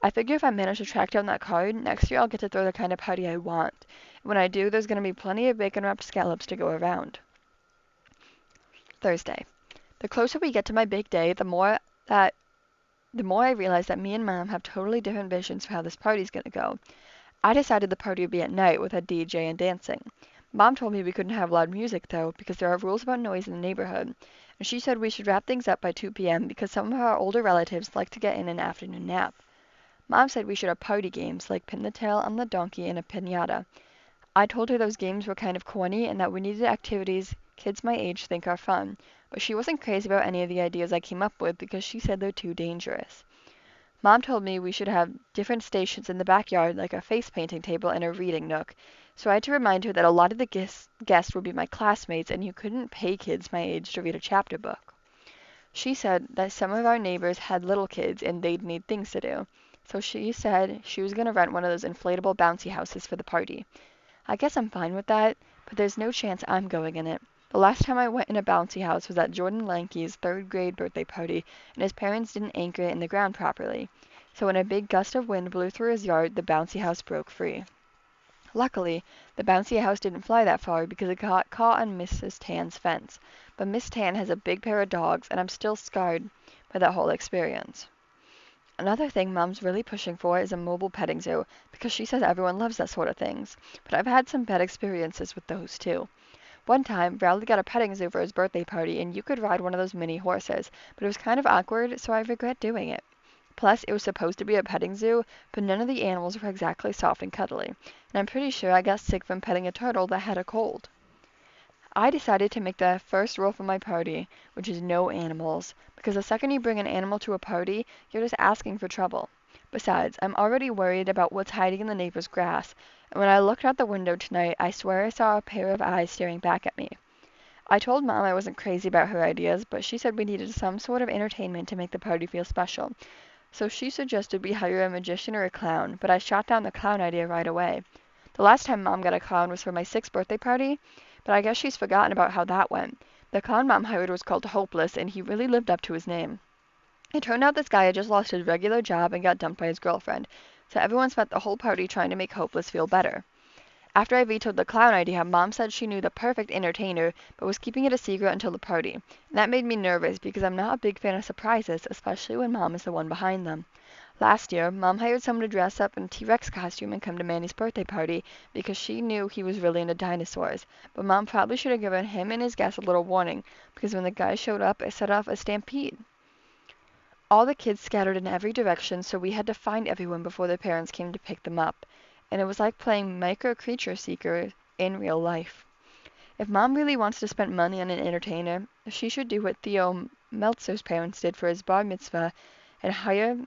I figure if I manage to track down that card, next year I'll get to throw the kind of party I want. And when I do, there's going to be plenty of bacon-wrapped scallops to go around. Thursday. The closer we get to my big day, the more I realize that me and Mom have totally different visions for how this party's going to go. I decided the party would be at night with a DJ and dancing. Mom told me we couldn't have loud music though because there are rules about noise in the neighborhood, and she said we should wrap things up by 2 p.m. because some of our older relatives like to get in an afternoon nap. Mom said we should have party games like pin the tail on the donkey and a piñata. I told her those games were kind of corny and that we needed activities kids my age think are fun, but she wasn't crazy about any of the ideas I came up with because she said they're too dangerous. Mom told me we should have different stations in the backyard like a face painting table and a reading nook, so I had to remind her that a lot of the guests would be my classmates and you couldn't pay kids my age to read a chapter book. She said that some of our neighbors had little kids and they'd need things to do, so she said she was going to rent one of those inflatable bouncy houses for the party. I guess I'm fine with that, but there's no chance I'm going in it. The last time I went in a bouncy house was at Jordan Lanky's 3rd grade birthday party, and his parents didn't anchor it in the ground properly. So when a big gust of wind blew through his yard, the bouncy house broke free. Luckily, the bouncy house didn't fly that far because it got caught on Mrs. Tan's fence. But Miss Tan has a big pair of dogs, and I'm still scarred by that whole experience. Another thing Mom's really pushing for is a mobile petting zoo because she says everyone loves that sort of things. But I've had some bad experiences with those too. One time, Bradley got a petting zoo for his birthday party, and you could ride one of those mini horses, but it was kind of awkward, so I regret doing it. Plus, it was supposed to be a petting zoo, but none of the animals were exactly soft and cuddly, and I'm pretty sure I got sick from petting a turtle that had a cold. I decided to make the first rule for my party, which is no animals, because the second you bring an animal to a party, you're just asking for trouble. Besides, I'm already worried about what's hiding in the neighbor's grass, and when I looked out the window tonight, I swear I saw a pair of eyes staring back at me. I told Mom I wasn't crazy about her ideas, but she said we needed some sort of entertainment to make the party feel special. So she suggested we hire a magician or a clown, but I shot down the clown idea right away. The last time Mom got a clown was for my 6th birthday party, but I guess she's forgotten about how that went. The clown Mom hired was called Hopeless, and he really lived up to his name. It turned out this guy had just lost his regular job and got dumped by his girlfriend, so everyone spent the whole party trying to make Hopeless feel better. After I vetoed the clown idea, Mom said she knew the perfect entertainer, but was keeping it a secret until the party. And that made me nervous because I'm not a big fan of surprises, especially when Mom is the one behind them. Last year, Mom hired someone to dress up in a T-Rex costume and come to Manny's birthday party because she knew he was really into dinosaurs. But Mom probably should have given him and his guests a little warning because when the guy showed up, it set off a stampede. All the kids scattered in every direction, so we had to find everyone before their parents came to pick them up. And it was like playing Micro Creature Seeker in real life. If Mom really wants to spend money on an entertainer, she should do what Theo Meltzer's parents did for his bar mitzvah and hire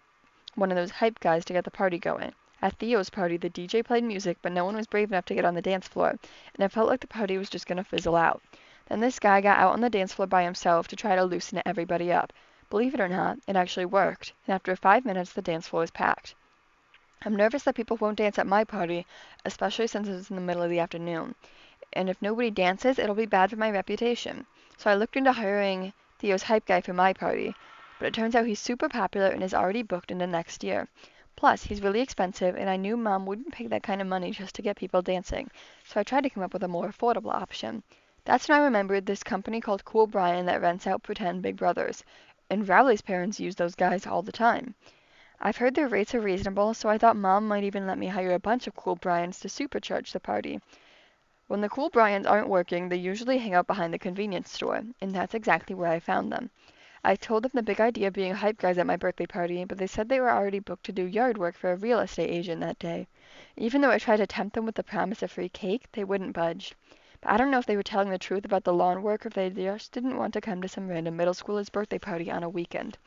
one of those hype guys to get the party going. At Theo's party, the DJ played music, but no one was brave enough to get on the dance floor, and it felt like the party was just going to fizzle out. Then this guy got out on the dance floor by himself to try to loosen everybody up. Believe it or not, it actually worked, and after 5 minutes, the dance floor was packed. I'm nervous that people won't dance at my party, especially since it's in the middle of the afternoon. And if nobody dances, it'll be bad for my reputation. So I looked into hiring Theo's hype guy for my party, but it turns out he's super popular and is already booked into next year. Plus, he's really expensive, and I knew Mom wouldn't pay that kind of money just to get people dancing, so I tried to come up with a more affordable option. That's when I remembered this company called Cool Brian that rents out pretend big brothers, and Rowley's parents use those guys all the time. I've heard their rates are reasonable, so I thought Mom might even let me hire a bunch of Cool Brians to supercharge the party. When the Cool Brians aren't working, they usually hang out behind the convenience store, and that's exactly where I found them. I told them the big idea of being hype guys at my birthday party, but they said they were already booked to do yard work for a real estate agent that day. Even though I tried to tempt them with the promise of free cake, they wouldn't budge. But I don't know if they were telling the truth about the lawn work or if they just didn't want to come to some random middle schooler's birthday party on a weekend.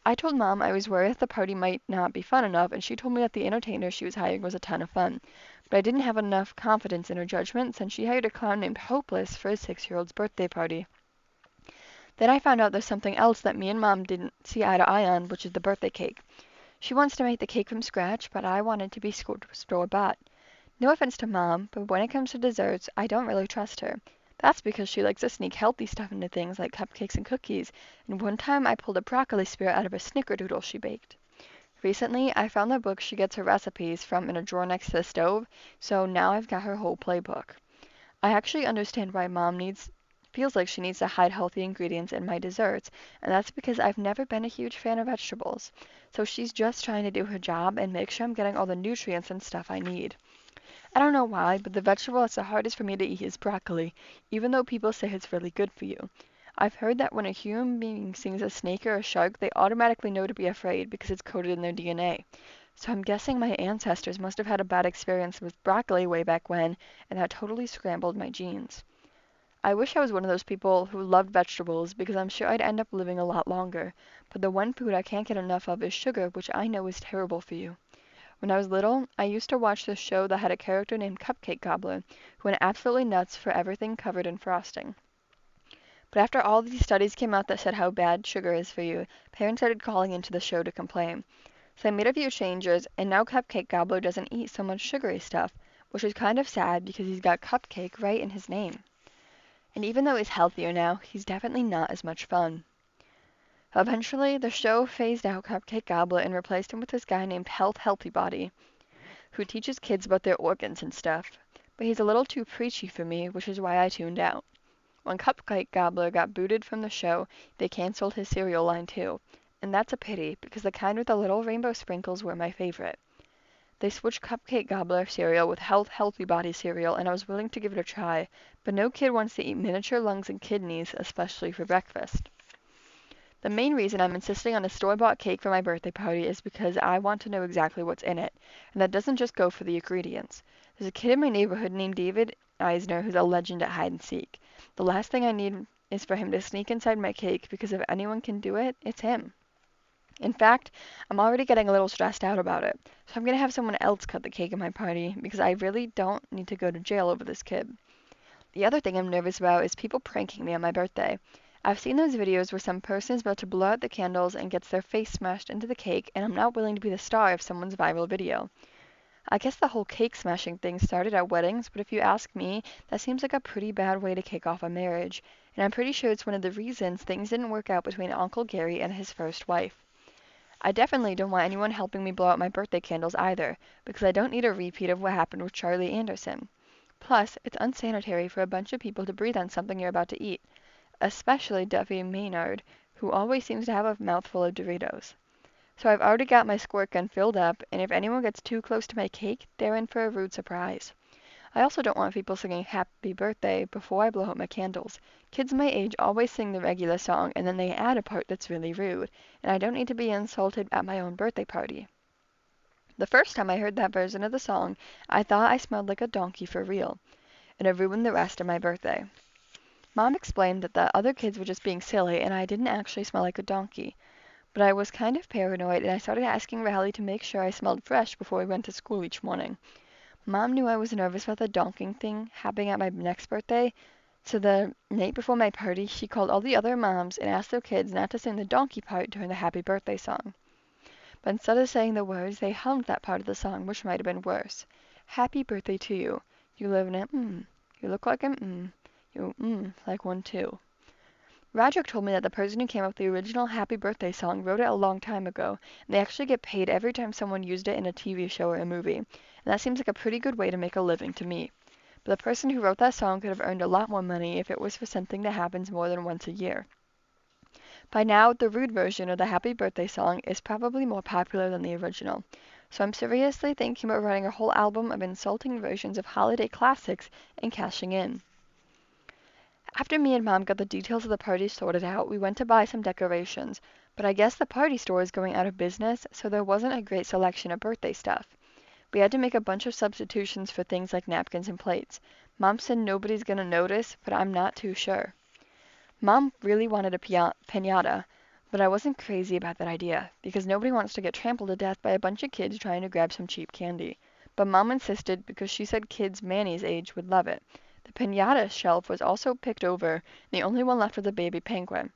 I told Mom I was worried that the party might not be fun enough, and she told me that the entertainer she was hiring was a ton of fun. But I didn't have enough confidence in her judgment since she hired a clown named Hopeless for his 6-year-old's birthday party. Then I found out there's something else that me and Mom didn't see eye to eye on, which is the birthday cake. She wants to make the cake from scratch, but I want it to be store-bought. No offense to Mom, but when it comes to desserts, I don't really trust her. That's because she likes to sneak healthy stuff into things like cupcakes and cookies, and one time I pulled a broccoli spear out of a snickerdoodle she baked. Recently, I found the book she gets her recipes from in a drawer next to the stove, so now I've got her whole playbook. I actually understand why Mom feels like she needs to hide healthy ingredients in my desserts, and that's because I've never been a huge fan of vegetables. So she's just trying to do her job and make sure I'm getting all the nutrients and stuff I need. I don't know why, but the vegetable that's the hardest for me to eat is broccoli, even though people say it's really good for you. I've heard that when a human being sees a snake or a shark, they automatically know to be afraid because it's coded in their DNA. So I'm guessing my ancestors must have had a bad experience with broccoli way back when, and that totally scrambled my genes. I wish I was one of those people who loved vegetables because I'm sure I'd end up living a lot longer, but the one food I can't get enough of is sugar, which I know is terrible for you. When I was little, I used to watch this show that had a character named Cupcake Gobbler, who went absolutely nuts for everything covered in frosting. But after all these studies came out that said how bad sugar is for you, parents started calling into the show to complain. So I made a few changes, and now Cupcake Gobbler doesn't eat so much sugary stuff, which is kind of sad because he's got Cupcake right in his name. And even though he's healthier now, he's definitely not as much fun. Eventually, the show phased out Cupcake Gobbler and replaced him with this guy named Healthy Body, who teaches kids about their organs and stuff. But he's a little too preachy for me, which is why I tuned out. When Cupcake Gobbler got booted from the show, they canceled his cereal line too. And that's a pity, because the kind with the little rainbow sprinkles were my favorite. They switched Cupcake Gobbler cereal with Healthy Body cereal, and I was willing to give it a try, but no kid wants to eat miniature lungs and kidneys, especially for breakfast. The main reason I'm insisting on a store-bought cake for my birthday party is because I want to know exactly what's in it, and that doesn't just go for the ingredients. There's a kid in my neighborhood named David Eisner who's a legend at hide and seek. The last thing I need is for him to sneak inside my cake because if anyone can do it, it's him. In fact, I'm already getting a little stressed out about it, so I'm going to have someone else cut the cake at my party because I really don't need to go to jail over this kid. The other thing I'm nervous about is people pranking me on my birthday. I've seen those videos where some person is about to blow out the candles and gets their face smashed into the cake, and I'm not willing to be the star of someone's viral video. I guess the whole cake smashing thing started at weddings, but if you ask me, that seems like a pretty bad way to kick off a marriage, and I'm pretty sure it's one of the reasons things didn't work out between Uncle Gary and his first wife. I definitely don't want anyone helping me blow out my birthday candles either, because I don't need a repeat of what happened with Charlie Anderson. Plus, it's unsanitary for a bunch of people to breathe on something you're about to eat, especially Duffy Maynard, who always seems to have a mouthful of Doritos. So I've already got my squirt gun filled up, and if anyone gets too close to my cake, they're in for a rude surprise. I also don't want people singing happy birthday before I blow out my candles. Kids my age always sing the regular song, and then they add a part that's really rude, and I don't need to be insulted at my own birthday party. The first time I heard that version of the song, I thought I smelled like a donkey for real, and it ruined the rest of my birthday. Mom explained that the other kids were just being silly and I didn't actually smell like a donkey. But I was kind of paranoid and I started asking Riley to make sure I smelled fresh before we went to school each morning. Mom knew I was nervous about the donking thing happening at my next birthday, so the night before my party, she called all the other moms and asked their kids not to sing the donkey part during the happy birthday song. But instead of saying the words, they hummed that part of the song, which might have been worse. Happy birthday to you. You live in it, You look like an You, like one too. Roderick told me that the person who came up with the original Happy Birthday song wrote it a long time ago, and they actually get paid every time someone used it in a TV show or a movie, and that seems like a pretty good way to make a living to me. But the person who wrote that song could have earned a lot more money if it was for something that happens more than once a year. By now, the rude version of the Happy Birthday song is probably more popular than the original, so I'm seriously thinking about writing a whole album of insulting versions of holiday classics and cashing in. After me and Mom got the details of the party sorted out, we went to buy some decorations, but I guess the party store is going out of business, so there wasn't a great selection of birthday stuff. We had to make a bunch of substitutions for things like napkins and plates. Mom said nobody's gonna notice, but I'm not too sure. Mom really wanted a piñata, but I wasn't crazy about that idea, because nobody wants to get trampled to death by a bunch of kids trying to grab some cheap candy. But Mom insisted because she said kids Manny's age would love it. The piñata shelf was also picked over, and the only one left was a baby penguin.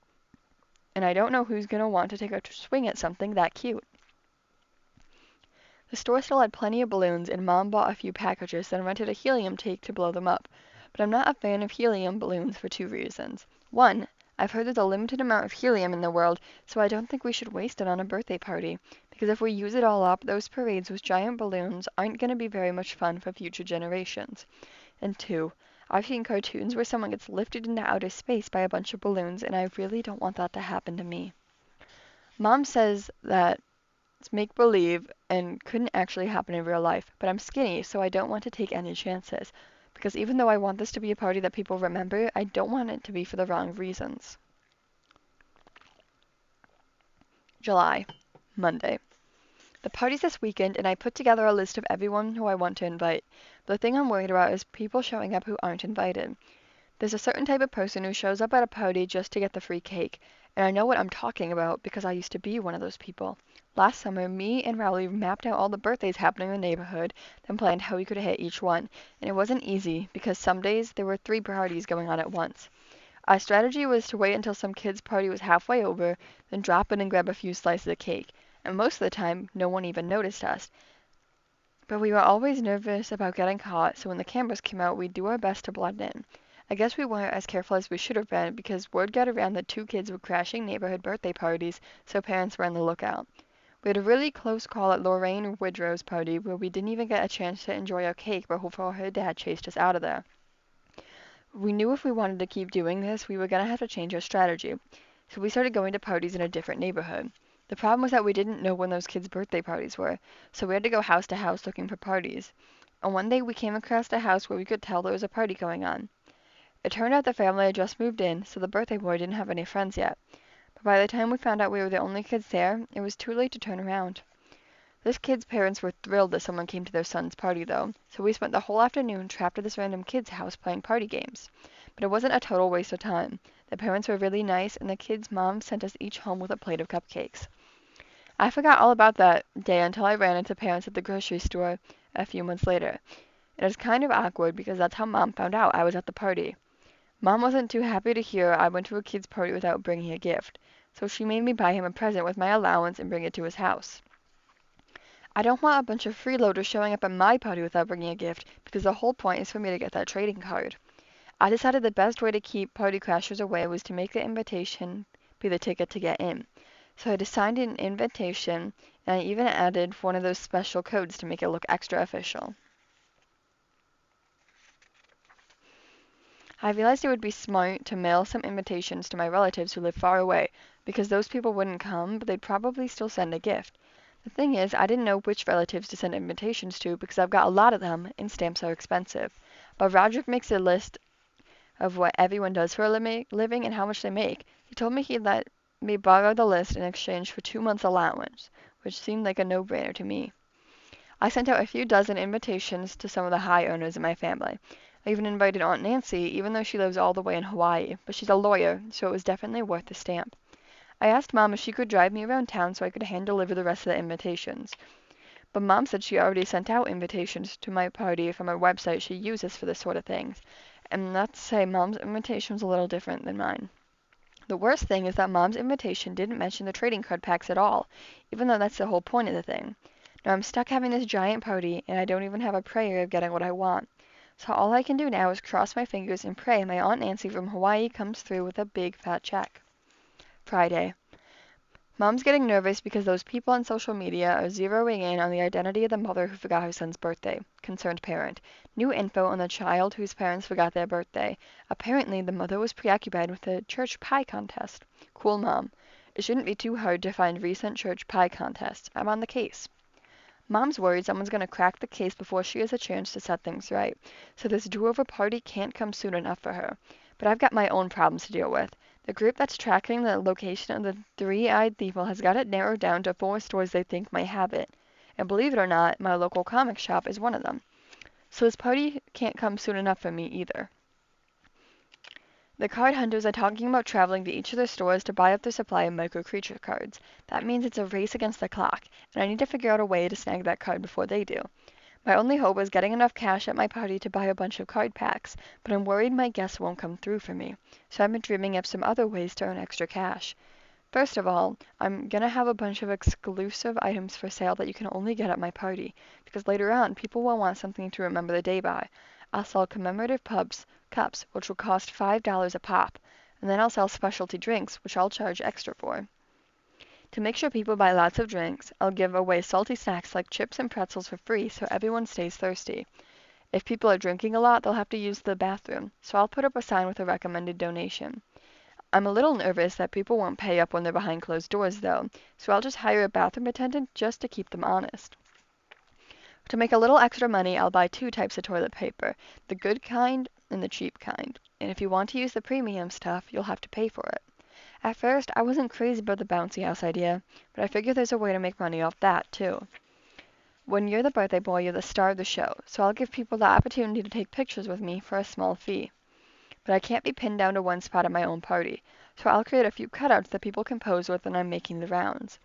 and I don't know who's going to want to take a swing at something that cute. The store still had plenty of balloons, and Mom bought a few packages, then rented a helium tank to blow them up. But I'm not a fan of helium balloons for 2 reasons. One, I've heard there's a limited amount of helium in the world, so I don't think we should waste it on a birthday party. Because if we use it all up, those parades with giant balloons aren't going to be very much fun for future generations. And two, I've seen cartoons where someone gets lifted into outer space by a bunch of balloons, and I really don't want that to happen to me. Mom says that it's make-believe and couldn't actually happen in real life, but I'm skinny, so I don't want to take any chances. Because even though I want this to be a party that people remember, I don't want it to be for the wrong reasons. July, Monday. The party's this weekend, and I put together a list of everyone who I want to invite. But the thing I'm worried about is people showing up who aren't invited. There's a certain type of person who shows up at a party just to get the free cake, and I know what I'm talking about because I used to be one of those people. Last summer, me and Rowley mapped out all the birthdays happening in the neighborhood, then planned how we could hit each one, and it wasn't easy because some days there were 3 parties going on at once. Our strategy was to wait until some kid's party was halfway over, then drop in and grab a few slices of cake, and most of the time no one even noticed us. But we were always nervous about getting caught, so when the cameras came out, we'd do our best to blend in. I guess we weren't as careful as we should have been because word got around that 2 kids were crashing neighborhood birthday parties, so parents were on the lookout. We had a really close call at Lorraine Woodrow's party where we didn't even get a chance to enjoy our cake before her dad chased us out of there. We knew if we wanted to keep doing this, we were going to have to change our strategy, so we started going to parties in a different neighborhood. The problem was that we didn't know when those kids' birthday parties were, so we had to go house to house looking for parties. And one day we came across a house where we could tell there was a party going on. It turned out the family had just moved in, so the birthday boy didn't have any friends yet. But by the time we found out we were the only kids there, it was too late to turn around. This kid's parents were thrilled that someone came to their son's party, though, so we spent the whole afternoon trapped at this random kid's house playing party games. But it wasn't a total waste of time. The parents were really nice, and the kids' mom sent us each home with a plate of cupcakes. I forgot all about that day until I ran into parents at the grocery store a few months later. It was kind of awkward because that's how Mom found out I was at the party. Mom wasn't too happy to hear I went to a kid's party without bringing a gift, so she made me buy him a present with my allowance and bring it to his house. I don't want a bunch of freeloaders showing up at my party without bringing a gift, because the whole point is for me to get that trading card. I decided the best way to keep party crashers away was to make the invitation be the ticket to get in. So I designed an invitation, and I even added one of those special codes to make it look extra official. I realized it would be smart to mail some invitations to my relatives who live far away, because those people wouldn't come, but they'd probably still send a gift. The thing is, I didn't know which relatives to send invitations to because I've got a lot of them, and stamps are expensive. But Roderick makes a list of what everyone does for a living and how much they make. He told me he'd let me borrow the list in exchange for 2 months' allowance, which seemed like a no-brainer to me. I sent out a few dozen invitations to some of the high earners in my family. I even invited Aunt Nancy, even though she lives all the way in Hawaii, but she's a lawyer, so it was definitely worth the stamp. I asked Mom if she could drive me around town so I could hand-deliver the rest of the invitations. But Mom said she already sent out invitations to my party from a website she uses for this sort of things. And not to say Mom's invitation was a little different than mine. The worst thing is that Mom's invitation didn't mention the trading card packs at all, even though that's the whole point of the thing. Now I'm stuck having this giant party, and I don't even have a prayer of getting what I want. So all I can do now is cross my fingers and pray my Aunt Nancy from Hawaii comes through with a big fat check. Friday. Mom's getting nervous because those people on social media are zeroing in on the identity of the mother who forgot her son's birthday. Concerned parent. New info on the child whose parents forgot their birthday. Apparently, the mother was preoccupied with a church pie contest. Cool mom. It shouldn't be too hard to find recent church pie contests. I'm on the case. Mom's worried someone's going to crack the case before she has a chance to set things right, so this do-over party can't come soon enough for her. But I've got my own problems to deal with. The group that's tracking the location of the three-eyed people has got it narrowed down to 4 stores they think might have it. And believe it or not, my local comic shop is one of them. So this party can't come soon enough for me either. The card hunters are talking about traveling to each of their stores to buy up their supply of micro creature cards. That means it's a race against the clock, and I need to figure out a way to snag that card before they do. My only hope is getting enough cash at my party to buy a bunch of card packs, but I'm worried my guests won't come through for me, so I've been dreaming up some other ways to earn extra cash. First of all, I'm gonna have a bunch of exclusive items for sale that you can only get at my party, because later on people will want something to remember the day by. I'll sell commemorative cups, which will cost $5 a pop, and then I'll sell specialty drinks, which I'll charge extra for. To make sure people buy lots of drinks, I'll give away salty snacks like chips and pretzels for free so everyone stays thirsty. If people are drinking a lot, they'll have to use the bathroom, so I'll put up a sign with a recommended donation. I'm a little nervous that people won't pay up when they're behind closed doors, though, so I'll just hire a bathroom attendant just to keep them honest. To make a little extra money, I'll buy two types of toilet paper, the good kind and the cheap kind. And if you want to use the premium stuff, you'll have to pay for it. At first, I wasn't crazy about the bouncy house idea, but I figure there's a way to make money off that, too. When you're the birthday boy, you're the star of the show, so I'll give people the opportunity to take pictures with me for a small fee. But I can't be pinned down to one spot at my own party, so I'll create a few cutouts that people can pose with when I'm making the rounds.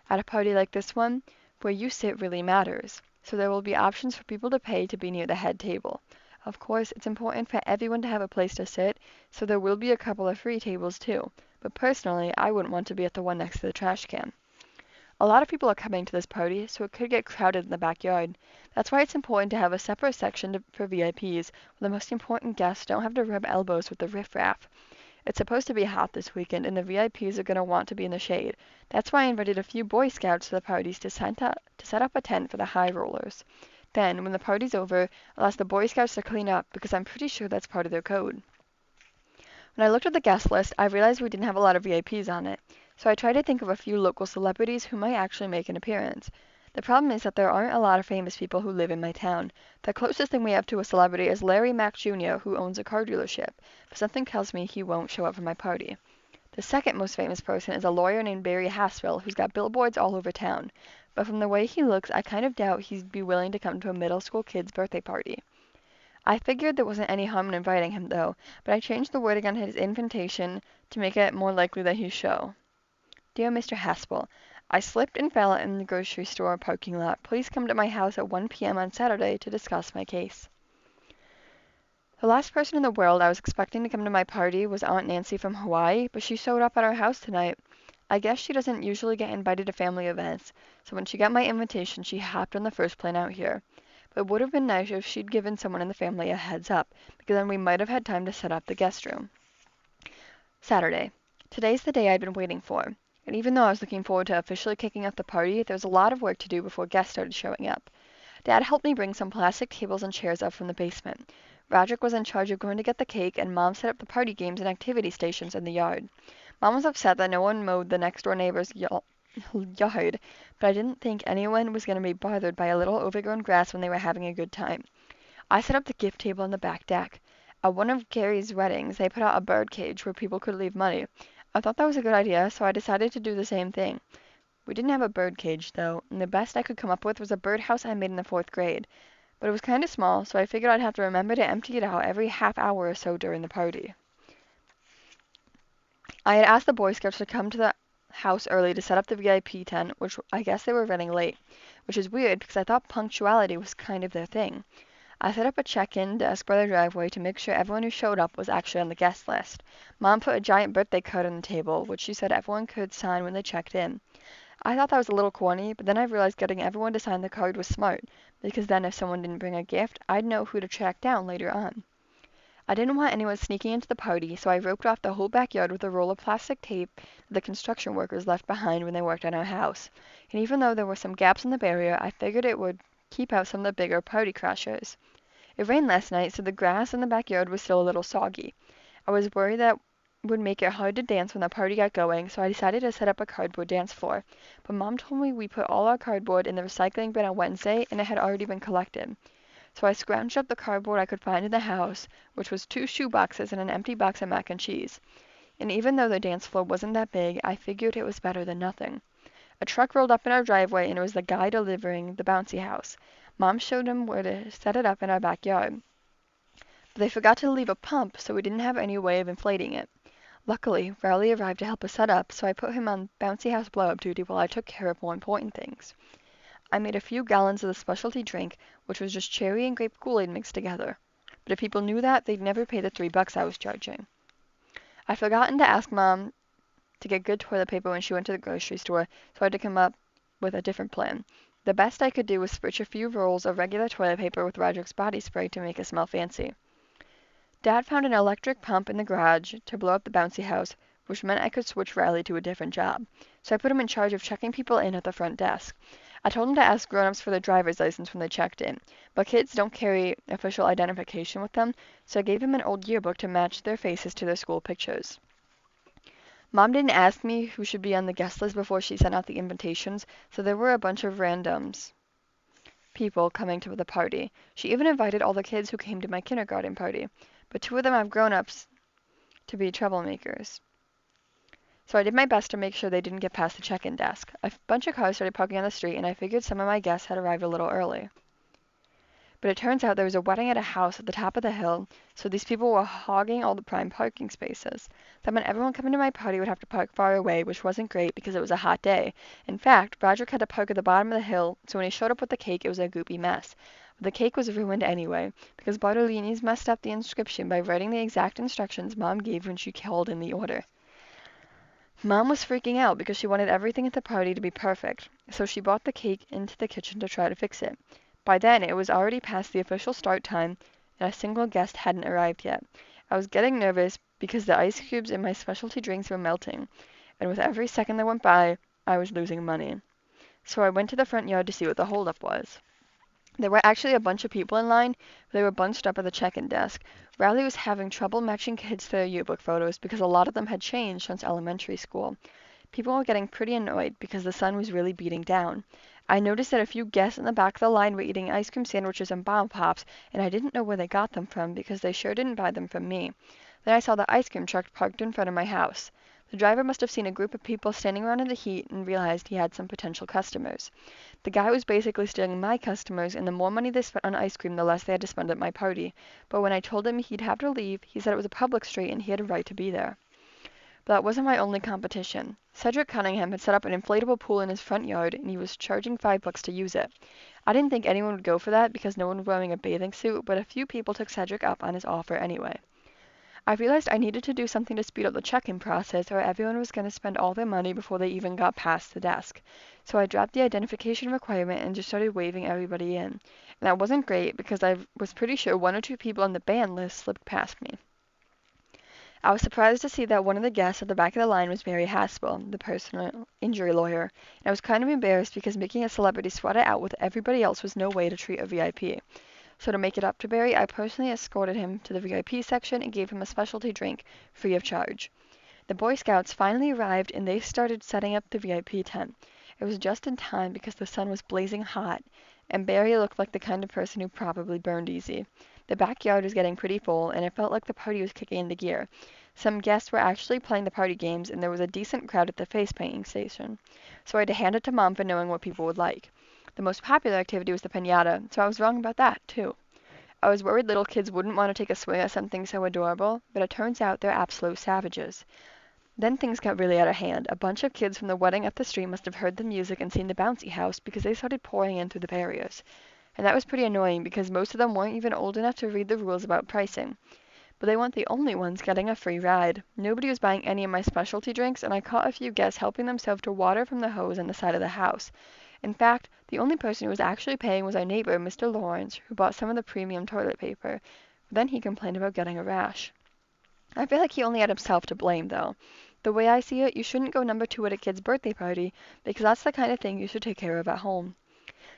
At a party like this one, where you sit really matters, so there will be options for people to pay to be near the head table. Of course, it's important for everyone to have a place to sit, so there will be a couple of free tables too, but personally, I wouldn't want to be at the one next to the trash can. A lot of people are coming to this party, so it could get crowded in the backyard. That's why it's important to have a separate section for VIPs, where the most important guests don't have to rub elbows with the riffraff. It's supposed to be hot this weekend, and the VIPs are going to want to be in the shade. That's why I invited a few Boy Scouts to the parties to set up a tent for the high rollers. Then, when the party's over, I'll ask the Boy Scouts to clean up, because I'm pretty sure that's part of their code. When I looked at the guest list, I realized we didn't have a lot of VIPs on it, so I tried to think of a few local celebrities who might actually make an appearance. The problem is that there aren't a lot of famous people who live in my town. The closest thing we have to a celebrity is Larry Mack Jr., who owns a car dealership, but something tells me he won't show up for my party. The second most famous person is a lawyer named Barry Hassville, who's got billboards all over town, but from the way he looks, I kind of doubt he'd be willing to come to a middle school kid's birthday party. I figured there wasn't any harm in inviting him, though, but I changed the wording on his invitation to make it more likely that he'd show. Dear Mr. Haspel, I slipped and fell in the grocery store parking lot. Please come to my house at 1 p.m. on Saturday to discuss my case. The last person in the world I was expecting to come to my party was Aunt Nancy from Hawaii, but she showed up at our house tonight. I guess she doesn't usually get invited to family events, so when she got my invitation, she hopped on the first plane out here. But it would have been nice if she'd given someone in the family a heads up, because then we might have had time to set up the guest room. Saturday. Today's the day I'd been waiting for, and even though I was looking forward to officially kicking off the party, there was a lot of work to do before guests started showing up. Dad helped me bring some plastic tables and chairs up from the basement. Roderick was in charge of going to get the cake, and Mom set up the party games and activity stations in the yard. Mom was upset that no one mowed the next-door neighbor's yard, but I didn't think anyone was going to be bothered by a little overgrown grass when they were having a good time. I set up the gift table on the back deck. At one of Gary's weddings, they put out a bird cage where people could leave money. I thought that was a good idea, so I decided to do the same thing. We didn't have a bird cage, though, and the best I could come up with was a birdhouse I made in the 4th grade. But it was kind of small, so I figured I'd have to remember to empty it out every half hour or so during the party. I had asked the Boy Scouts to come to the house early to set up the VIP tent, which I guess they were running late, which is weird because I thought punctuality was kind of their thing. I set up a check-in desk by the driveway to make sure everyone who showed up was actually on the guest list. Mom put a giant birthday card on the table, which she said everyone could sign when they checked in. I thought that was a little corny, but then I realized getting everyone to sign the card was smart, because then if someone didn't bring a gift, I'd know who to track down later on. I didn't want anyone sneaking into the party, so I roped off the whole backyard with a roll of plastic tape that the construction workers left behind when they worked on our house. And even though there were some gaps in the barrier, I figured it would keep out some of the bigger party crashers. It rained last night, so the grass in the backyard was still a little soggy. I was worried that would make it hard to dance when the party got going, so I decided to set up a cardboard dance floor. But Mom told me we put all our cardboard in the recycling bin on Wednesday, and it had already been collected. So I scrounged up the cardboard I could find in the house, which was 2 shoe boxes and an empty box of mac and cheese. And even though the dance floor wasn't that big, I figured it was better than nothing. A truck rolled up in our driveway, and it was the guy delivering the bouncy house. Mom showed him where to set it up in our backyard. But they forgot to leave a pump, so we didn't have any way of inflating it. Luckily, Rowley arrived to help us set up, so I put him on bouncy house blow-up duty while I took care of more important things. I made a few gallons of the specialty drink, which was just cherry and grape Kool-Aid mixed together. But if people knew that, they'd never pay the $3 I was charging. I'd forgotten to ask Mom to get good toilet paper when she went to the grocery store, so I had to come up with a different plan. The best I could do was switch a few rolls of regular toilet paper with Roderick's body spray to make it smell fancy. Dad found an electric pump in the garage to blow up the bouncy house, which meant I could switch Riley to a different job. So I put him in charge of checking people in at the front desk. I told him to ask grown-ups for their driver's license when they checked in, but kids don't carry official identification with them, so I gave him an old yearbook to match their faces to their school pictures. Mom didn't ask me who should be on the guest list before she sent out the invitations, so there were a bunch of randoms people coming to the party. She even invited all the kids who came to my kindergarten party, but 2 of them have grown-ups to be troublemakers. So I did my best to make sure they didn't get past the check-in desk. A bunch of cars started parking on the street, and I figured some of my guests had arrived a little early. But it turns out there was a wedding at a house at the top of the hill, so these people were hogging all the prime parking spaces. That meant everyone coming to my party would have to park far away, which wasn't great because it was a hot day. In fact, Roderick had to park at the bottom of the hill, so when he showed up with the cake, it was a goopy mess. But the cake was ruined anyway, because Bartolini's messed up the inscription by writing the exact instructions Mom gave when she called in the order. Mom was freaking out because she wanted everything at the party to be perfect, so she brought the cake into the kitchen to try to fix it. By then, it was already past the official start time, and a single guest hadn't arrived yet. I was getting nervous because the ice cubes in my specialty drinks were melting, and with every second that went by, I was losing money. So I went to the front yard to see what the holdup was. There were actually a bunch of people in line, but they were bunched up at the check-in desk. Riley was having trouble matching kids to their yearbook photos because a lot of them had changed since elementary school. People were getting pretty annoyed because the sun was really beating down. I noticed that a few guests in the back of the line were eating ice cream sandwiches and bomb pops, and I didn't know where they got them from because they sure didn't buy them from me. Then I saw the ice cream truck parked in front of my house. The driver must have seen a group of people standing around in the heat and realized he had some potential customers. The guy was basically stealing my customers, and the more money they spent on ice cream, the less they had to spend at my party. But when I told him he'd have to leave, he said it was a public street and he had a right to be there. But that wasn't my only competition. Cedric Cunningham had set up an inflatable pool in his front yard, and he was charging $5 to use it. I didn't think anyone would go for that because no one was wearing a bathing suit, but a few people took Cedric up on his offer anyway. I realized I needed to do something to speed up the check-in process, or everyone was going to spend all their money before they even got past the desk. So I dropped the identification requirement and just started waving everybody in. And that wasn't great because I was pretty sure 1 or 2 people on the ban list slipped past me. I was surprised to see that one of the guests at the back of the line was Mary Haspel, the personal injury lawyer, and I was kind of embarrassed because making a celebrity sweat it out with everybody else was no way to treat a VIP. So to make it up to Barry, I personally escorted him to the VIP section and gave him a specialty drink, free of charge. The Boy Scouts finally arrived and they started setting up the VIP tent. It was just in time because the sun was blazing hot, and Barry looked like the kind of person who probably burned easy. The backyard was getting pretty full, and it felt like the party was kicking into gear. Some guests were actually playing the party games, and there was a decent crowd at the face painting station. So I had to hand it to Mom for knowing what people would like. The most popular activity was the piñata, so I was wrong about that, too. I was worried little kids wouldn't want to take a swing at something so adorable, but it turns out they're absolute savages. Then things got really out of hand. A bunch of kids from the wedding up the street must have heard the music and seen the bouncy house because they started pouring in through the barriers. And that was pretty annoying because most of them weren't even old enough to read the rules about pricing. But they weren't the only ones getting a free ride. Nobody was buying any of my specialty drinks, and I caught a few guests helping themselves to water from the hose on the side of the house. In fact, the only person who was actually paying was our neighbor, Mr. Lawrence, who bought some of the premium toilet paper. Then he complained about getting a rash. I feel like he only had himself to blame, though. The way I see it, you shouldn't go number 2 at a kid's birthday party, because that's the kind of thing you should take care of at home.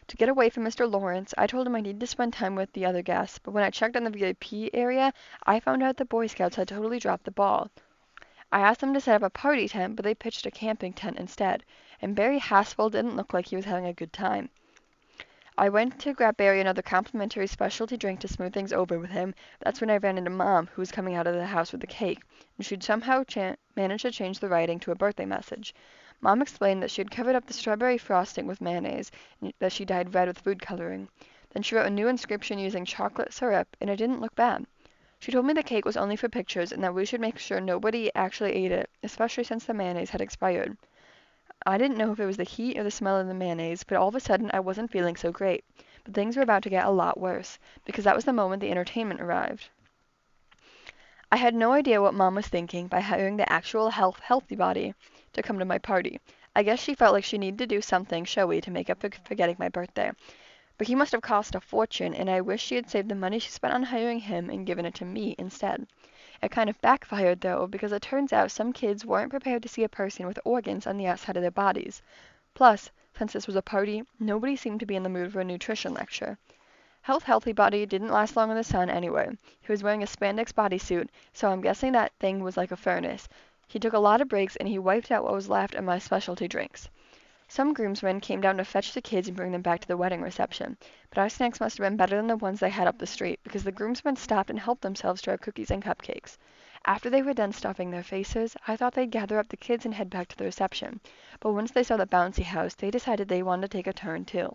To get away from Mr. Lawrence, I told him I needed to spend time with the other guests, but when I checked on the VIP area, I found out the Boy Scouts had totally dropped the ball. I asked them to set up a party tent, but they pitched a camping tent instead, and Barry Haspel didn't look like he was having a good time. I went to grab Barry another complimentary specialty drink to smooth things over with him. That's when I ran into Mom, who was coming out of the house with the cake, and she'd somehow managed to change the writing to a birthday message. Mom explained that she had covered up the strawberry frosting with mayonnaise, and that she dyed red with food coloring. Then she wrote a new inscription using chocolate syrup, and it didn't look bad. She told me the cake was only for pictures and that we should make sure nobody actually ate it, especially since the mayonnaise had expired. I didn't know if it was the heat or the smell of the mayonnaise, but all of a sudden I wasn't feeling so great. But things were about to get a lot worse, because that was the moment the entertainment arrived. I had no idea what Mom was thinking by hiring the actual healthy body to come to my party. I guess she felt like she needed to do something showy to make up for forgetting my birthday. But he must have cost a fortune, and I wish she had saved the money she spent on hiring him and given it to me instead. It kind of backfired, though, because it turns out some kids weren't prepared to see a person with organs on the outside of their bodies. Plus, since this was a party, nobody seemed to be in the mood for a nutrition lecture. Healthy body didn't last long in the sun anyway. He was wearing a spandex bodysuit, so I'm guessing that thing was like a furnace. He took a lot of breaks and he wiped out what was left of my specialty drinks. Some groomsmen came down to fetch the kids and bring them back to the wedding reception, but our snacks must have been better than the ones they had up the street, because the groomsmen stopped and helped themselves to our cookies and cupcakes. After they were done stuffing their faces, I thought they'd gather up the kids and head back to the reception, but once they saw the bouncy house, they decided they wanted to take a turn too.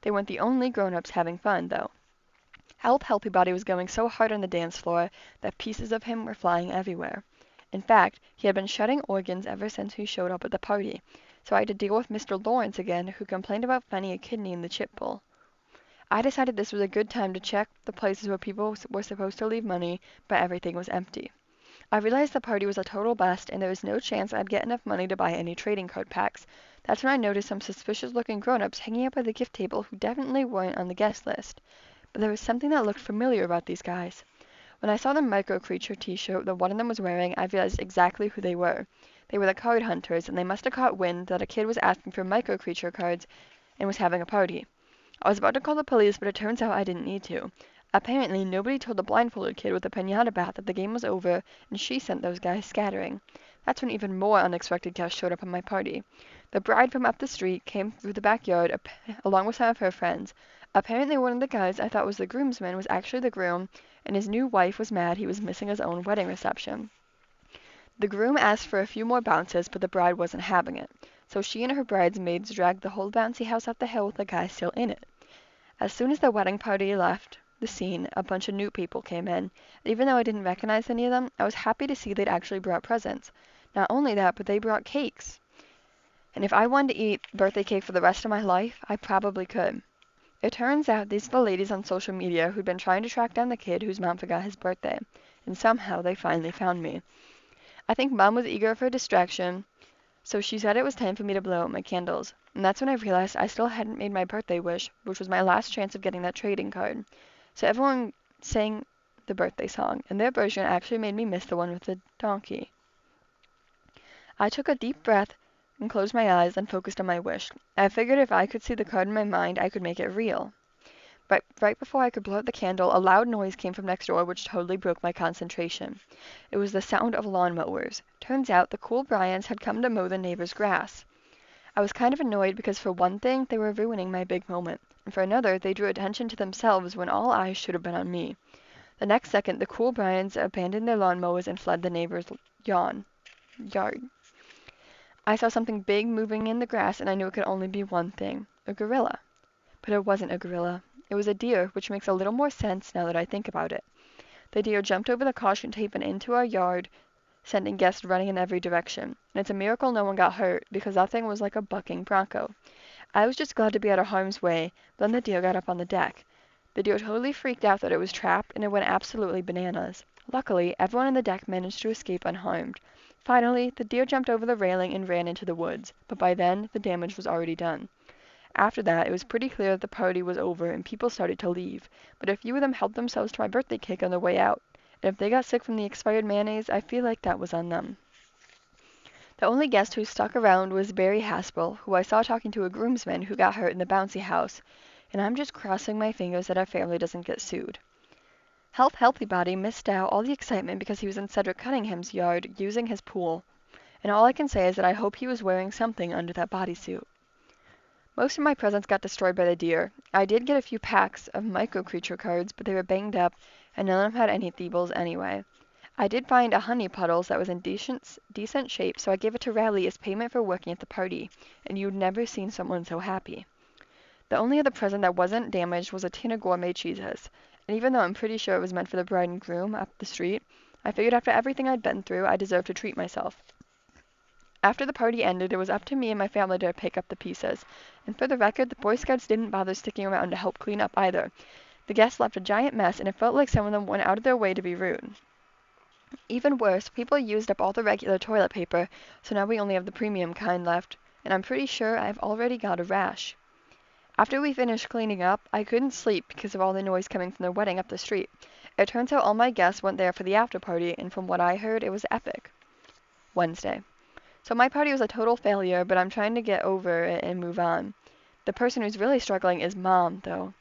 They weren't the only grown-ups having fun, though. Healthy Body was going so hard on the dance floor that pieces of him were flying everywhere. In fact, he had been shedding organs ever since he showed up at the party, so I had to deal with Mr. Lawrence again, who complained about finding a kidney in the chip bowl. I decided this was a good time to check the places where people were supposed to leave money, but everything was empty. I realized the party was a total bust, and there was no chance I'd get enough money to buy any trading card packs. That's when I noticed some suspicious-looking grown-ups hanging out by the gift table who definitely weren't on the guest list. But there was something that looked familiar about these guys. When I saw the Micro Creature t-shirt that one of them was wearing, I realized exactly who they were. They were the card hunters, and they must have caught wind that a kid was asking for Micro Creature cards and was having a party. I was about to call the police, but it turns out I didn't need to. Apparently, nobody told the blindfolded kid with the piñata bat that the game was over, and she sent those guys scattering. That's when even more unexpected guests showed up at my party. The bride from up the street came through the backyard, along with some of her friends. Apparently one of the guys I thought was the groomsman was actually the groom, and his new wife was mad he was missing his own wedding reception. The groom asked for a few more bounces, but the bride wasn't having it, so she and her bridesmaids dragged the whole bouncy house up the hill with the guy still in it. As soon as the wedding party left the scene, a bunch of new people came in, and even though I didn't recognize any of them, I was happy to see they'd actually brought presents. Not only that, but they brought cakes. And if I wanted to eat birthday cake for the rest of my life, I probably could. It turns out these are the ladies on social media who'd been trying to track down the kid whose mom forgot his birthday, and somehow they finally found me. I think Mom was eager for a distraction, so she said it was time for me to blow out my candles, and that's when I realized I still hadn't made my birthday wish, which was my last chance of getting that trading card. So everyone sang the birthday song, and their version actually made me miss the one with the donkey. I took a deep breath and closed my eyes and focused on my wish. I figured if I could see the card in my mind, I could make it real. But right before I could blow out the candle, a loud noise came from next door which totally broke my concentration. It was the sound of lawnmowers. Turns out the cool Bryans had come to mow the neighbor's grass. I was kind of annoyed because for one thing, they were ruining my big moment, and for another, they drew attention to themselves when all eyes should have been on me. The next second, the cool Bryans abandoned their lawnmowers and fled the neighbor's yard. I saw something big moving in the grass, and I knew it could only be one thing, a gorilla. But it wasn't a gorilla. It was a deer, which makes a little more sense now that I think about it. The deer jumped over the caution tape and into our yard, sending guests running in every direction. And it's a miracle no one got hurt, because that thing was like a bucking bronco. I was just glad to be out of harm's way, but then the deer got up on the deck. The deer totally freaked out that it was trapped, and it went absolutely bananas. Luckily, everyone on the deck managed to escape unharmed. Finally, the deer jumped over the railing and ran into the woods, but by then, the damage was already done. After that, it was pretty clear that the party was over and people started to leave, but a few of them helped themselves to my birthday cake on their way out, and if they got sick from the expired mayonnaise, I feel like that was on them. The only guest who stuck around was Barry Haspel, who I saw talking to a groomsman who got hurt in the bouncy house, and I'm just crossing my fingers that our family doesn't get sued. Healthy Body missed out all the excitement because he was in Cedric Cunningham's yard using his pool, and all I can say is that I hope he was wearing something under that bodysuit. Most of my presents got destroyed by the deer. I did get a few packs of Micro Creature cards, but they were banged up, and none of them had any Thiebles anyway. I did find a Honey Puddles that was in decent shape, so I gave it to Riley as payment for working at the party, and you'd never seen someone so happy. The only other present that wasn't damaged was a tin of gourmet cheeses, and even though I'm pretty sure it was meant for the bride and groom up the street, I figured after everything I'd been through, I deserved to treat myself. After the party ended, it was up to me and my family to pick up the pieces, and for the record, the Boy Scouts didn't bother sticking around to help clean up either. The guests left a giant mess, and it felt like some of them went out of their way to be rude. Even worse, people used up all the regular toilet paper, so now we only have the premium kind left, and I'm pretty sure I've already got a rash. After we finished cleaning up, I couldn't sleep because of all the noise coming from the wedding up the street. It turns out all my guests went there for the after party, and from what I heard, it was epic. Wednesday. So my party was a total failure, but I'm trying to get over it and move on. The person who's really struggling is Mom, though.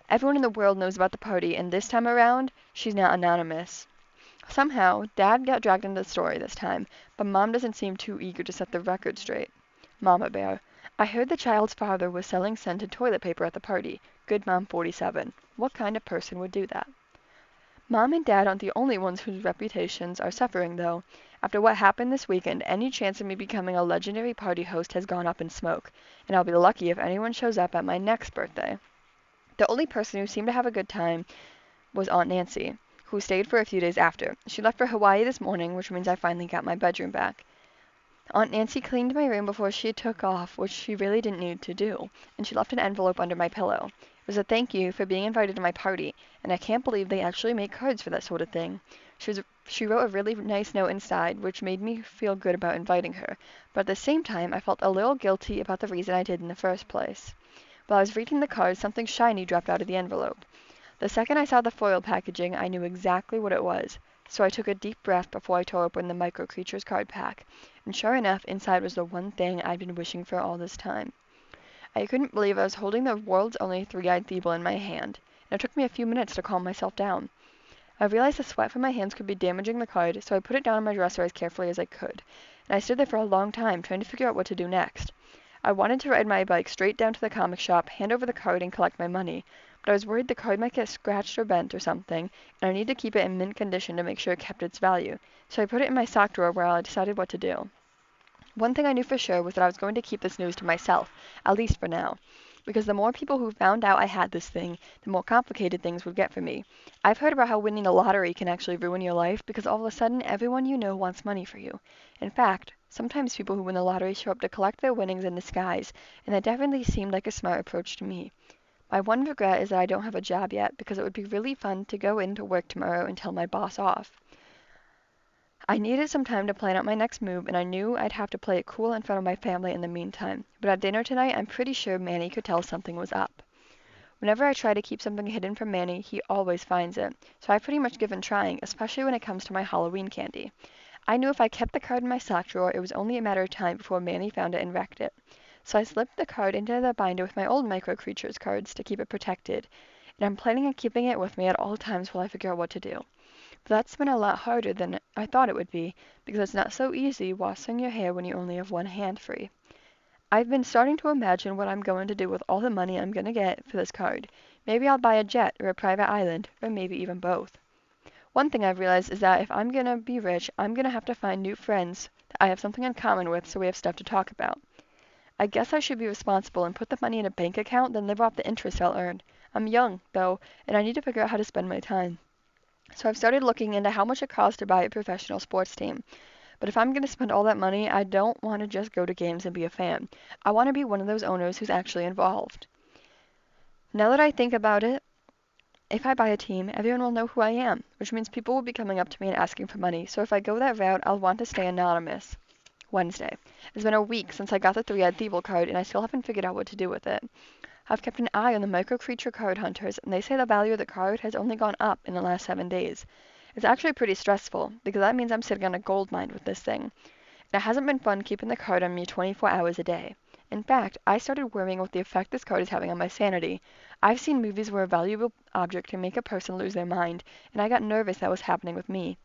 Everyone in the world knows about the party, and this time around, she's not anonymous. Somehow, Dad got dragged into the story this time, but Mom doesn't seem too eager to set the record straight. Mama Bear. I heard the child's father was selling scented toilet paper at the party. Good Mom 47. What kind of person would do that? Mom and Dad aren't the only ones whose reputations are suffering, though. After what happened this weekend, any chance of me becoming a legendary party host has gone up in smoke, and I'll be lucky if anyone shows up at my next birthday. The only person who seemed to have a good time was Aunt Nancy, who stayed for a few days after. She left for Hawaii this morning, which means I finally got my bedroom back. Aunt Nancy cleaned my room before she took off, which she really didn't need to do, and she left an envelope under my pillow. It was a thank you for being invited to my party, and I can't believe they actually make cards for that sort of thing. She wrote a really nice note inside, which made me feel good about inviting her, but at the same time I felt a little guilty about the reason I did in the first place. While I was reading the card, something shiny dropped out of the envelope. The second I saw the foil packaging, I knew exactly what it was, so I took a deep breath before I tore open the Micro Creatures card pack, and sure enough, inside was the one thing I'd been wishing for all this time. I couldn't believe I was holding the world's only three-eyed Thiebel in my hand, and it took me a few minutes to calm myself down. I realized the sweat from my hands could be damaging the card, so I put it down on my dresser as carefully as I could, and I stood there for a long time trying to figure out what to do next. I wanted to ride my bike straight down to the comic shop, hand over the card, and collect my money, but I was worried the card might get scratched or bent or something, and I needed to keep it in mint condition to make sure it kept its value, so I put it in my sock drawer where I decided what to do. One thing I knew for sure was that I was going to keep this news to myself, at least for now, because the more people who found out I had this thing, the more complicated things would get for me. I've heard about how winning the lottery can actually ruin your life because all of a sudden everyone you know wants money for you. In fact, sometimes people who win the lottery show up to collect their winnings in disguise, and that definitely seemed like a smart approach to me. My one regret is that I don't have a job yet because it would be really fun to go into work tomorrow and tell my boss off. I needed some time to plan out my next move, and I knew I'd have to play it cool in front of my family in the meantime. But at dinner tonight, I'm pretty sure Manny could tell something was up. Whenever I try to keep something hidden from Manny, he always finds it, so I've pretty much given trying, especially when it comes to my Halloween candy. I knew if I kept the card in my sock drawer, it was only a matter of time before Manny found it and wrecked it. So I slipped the card into the binder with my old Micro Creatures cards to keep it protected, and I'm planning on keeping it with me at all times while I figure out what to do. But that's been a lot harder than I thought it would be, because it's not so easy washing your hair when you only have one hand free. I've been starting to imagine what I'm going to do with all the money I'm going to get for this card. Maybe I'll buy a jet or a private island, or maybe even both. One thing I've realized is that if I'm going to be rich, I'm going to have to find new friends that I have something in common with so we have stuff to talk about. I guess I should be responsible and put the money in a bank account, then live off the interest I'll earn. I'm young, though, and I need to figure out how to spend my time. So I've started looking into how much it costs to buy a professional sports team. But if I'm going to spend all that money, I don't want to just go to games and be a fan. I want to be one of those owners who's actually involved. Now that I think about it, if I buy a team, everyone will know who I am, which means people will be coming up to me and asking for money. So if I go that route, I'll want to stay anonymous. Wednesday. It's been a week since I got the three-eyed Thiebel card, and I still haven't figured out what to do with it. I've kept an eye on the micro creature card hunters, and they say the value of the card has only gone up in the last 7 days. It's actually pretty stressful, because that means I'm sitting on a gold mine with this thing. And it hasn't been fun keeping the card on me 24 hours a day. In fact, I started worrying what the effect this card is having on my sanity. I've seen movies where a valuable object can make a person lose their mind, and I got nervous that was happening with me.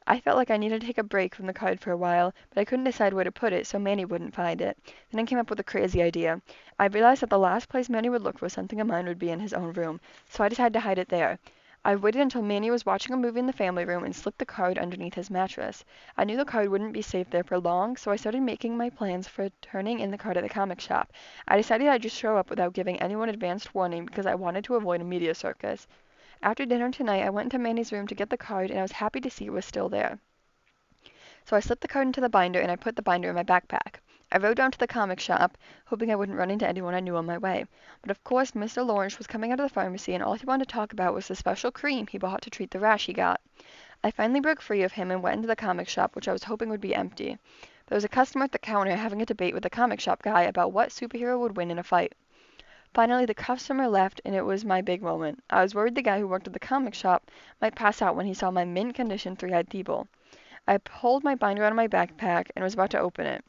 I felt like I needed to take a break from the card for a while, but I couldn't decide where to put it so Manny wouldn't find it. Then I came up with a crazy idea. I realized that the last place Manny would look for something of mine would be in his own room, so I decided to hide it there. I waited until Manny was watching a movie in the family room and slipped the card underneath his mattress. I knew the card wouldn't be safe there for long, so I started making my plans for turning in the card at the comic shop. I decided I'd just show up without giving anyone advanced warning because I wanted to avoid a media circus. After dinner tonight, I went into Manny's room to get the card, and I was happy to see it was still there. So I slipped the card into the binder, and I put the binder in my backpack. I rode down to the comic shop, hoping I wouldn't run into anyone I knew on my way. But of course, Mr. Lawrence was coming out of the pharmacy, and all he wanted to talk about was the special cream he bought to treat the rash he got. I finally broke free of him and went into the comic shop, which I was hoping would be empty. There was a customer at the counter having a debate with the comic shop guy about what superhero would win in a fight. Finally, the customer left, and it was my big moment. I was worried the guy who worked at the comic shop might pass out when he saw my mint-condition three-eyed Thiebel. I pulled my binder out of my backpack and was about to open it.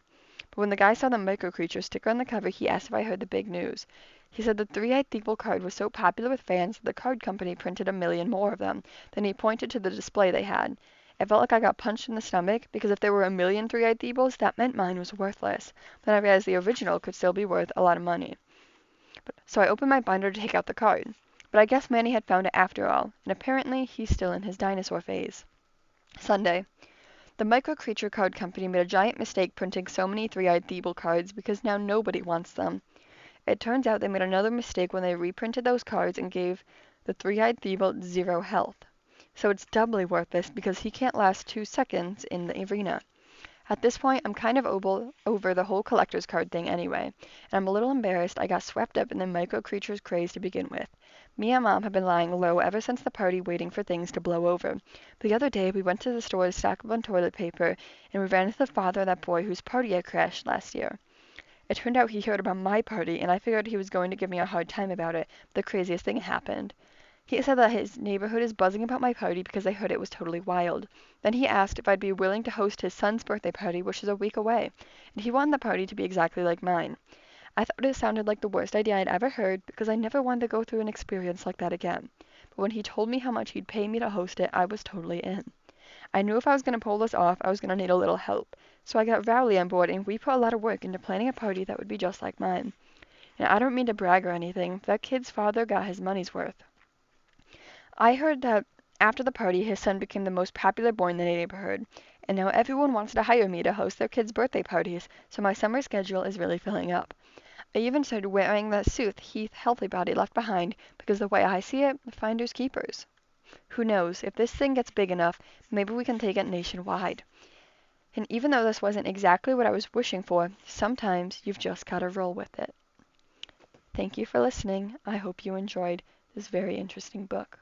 But when the guy saw the micro-creature sticker on the cover, he asked if I heard the big news. He said the three-eyed Thiebel card was so popular with fans that the card company printed 1,000,000 more of them. Then he pointed to the display they had. It felt like I got punched in the stomach, because if there were 1,000,000 three-eyed Thiebels, that meant mine was worthless. Then I realized the original could still be worth a lot of money. So I opened my binder to take out the card. But I guess Manny had found it after all, and apparently he's still in his dinosaur phase. Sunday. The Micro Creature Card Company made a giant mistake printing so many three-eyed Thiebel cards because now nobody wants them. It turns out they made another mistake when they reprinted those cards and gave the three-eyed Thiebel 0 health. So it's doubly worthless because he can't last 2 seconds in the arena. At this point, I'm kind of over the whole collector's card thing anyway, and I'm a little embarrassed I got swept up in the Micro Creatures craze to begin with. Me and Mom have been lying low ever since the party, waiting for things to blow over. The other day, we went to the store to stock up on toilet paper, and we ran into the father of that boy whose party had crashed last year. It turned out he heard about my party, and I figured he was going to give me a hard time about it, but the craziest thing happened. He said that his neighborhood is buzzing about my party because they heard it was totally wild. Then he asked if I'd be willing to host his son's birthday party, which is a week away, and he wanted the party to be exactly like mine. I thought it sounded like the worst idea I'd ever heard because I never wanted to go through an experience like that again. But when he told me how much he'd pay me to host it, I was totally in. I knew if I was going to pull this off, I was going to need a little help. So I got Rowley on board, and we put a lot of work into planning a party that would be just like mine. And I don't mean to brag or anything, but that kid's father got his money's worth. I heard that after the party, his son became the most popular boy in the neighborhood, and now everyone wants to hire me to host their kids' birthday parties, so my summer schedule is really filling up. I even started wearing that suit Heath Healthy Body left behind, because the way I see it, finders keepers. Who knows, if this thing gets big enough, maybe we can take it nationwide. And even though this wasn't exactly what I was wishing for, sometimes you've just gotta roll with it. Thank you for listening. I hope you enjoyed this very interesting book.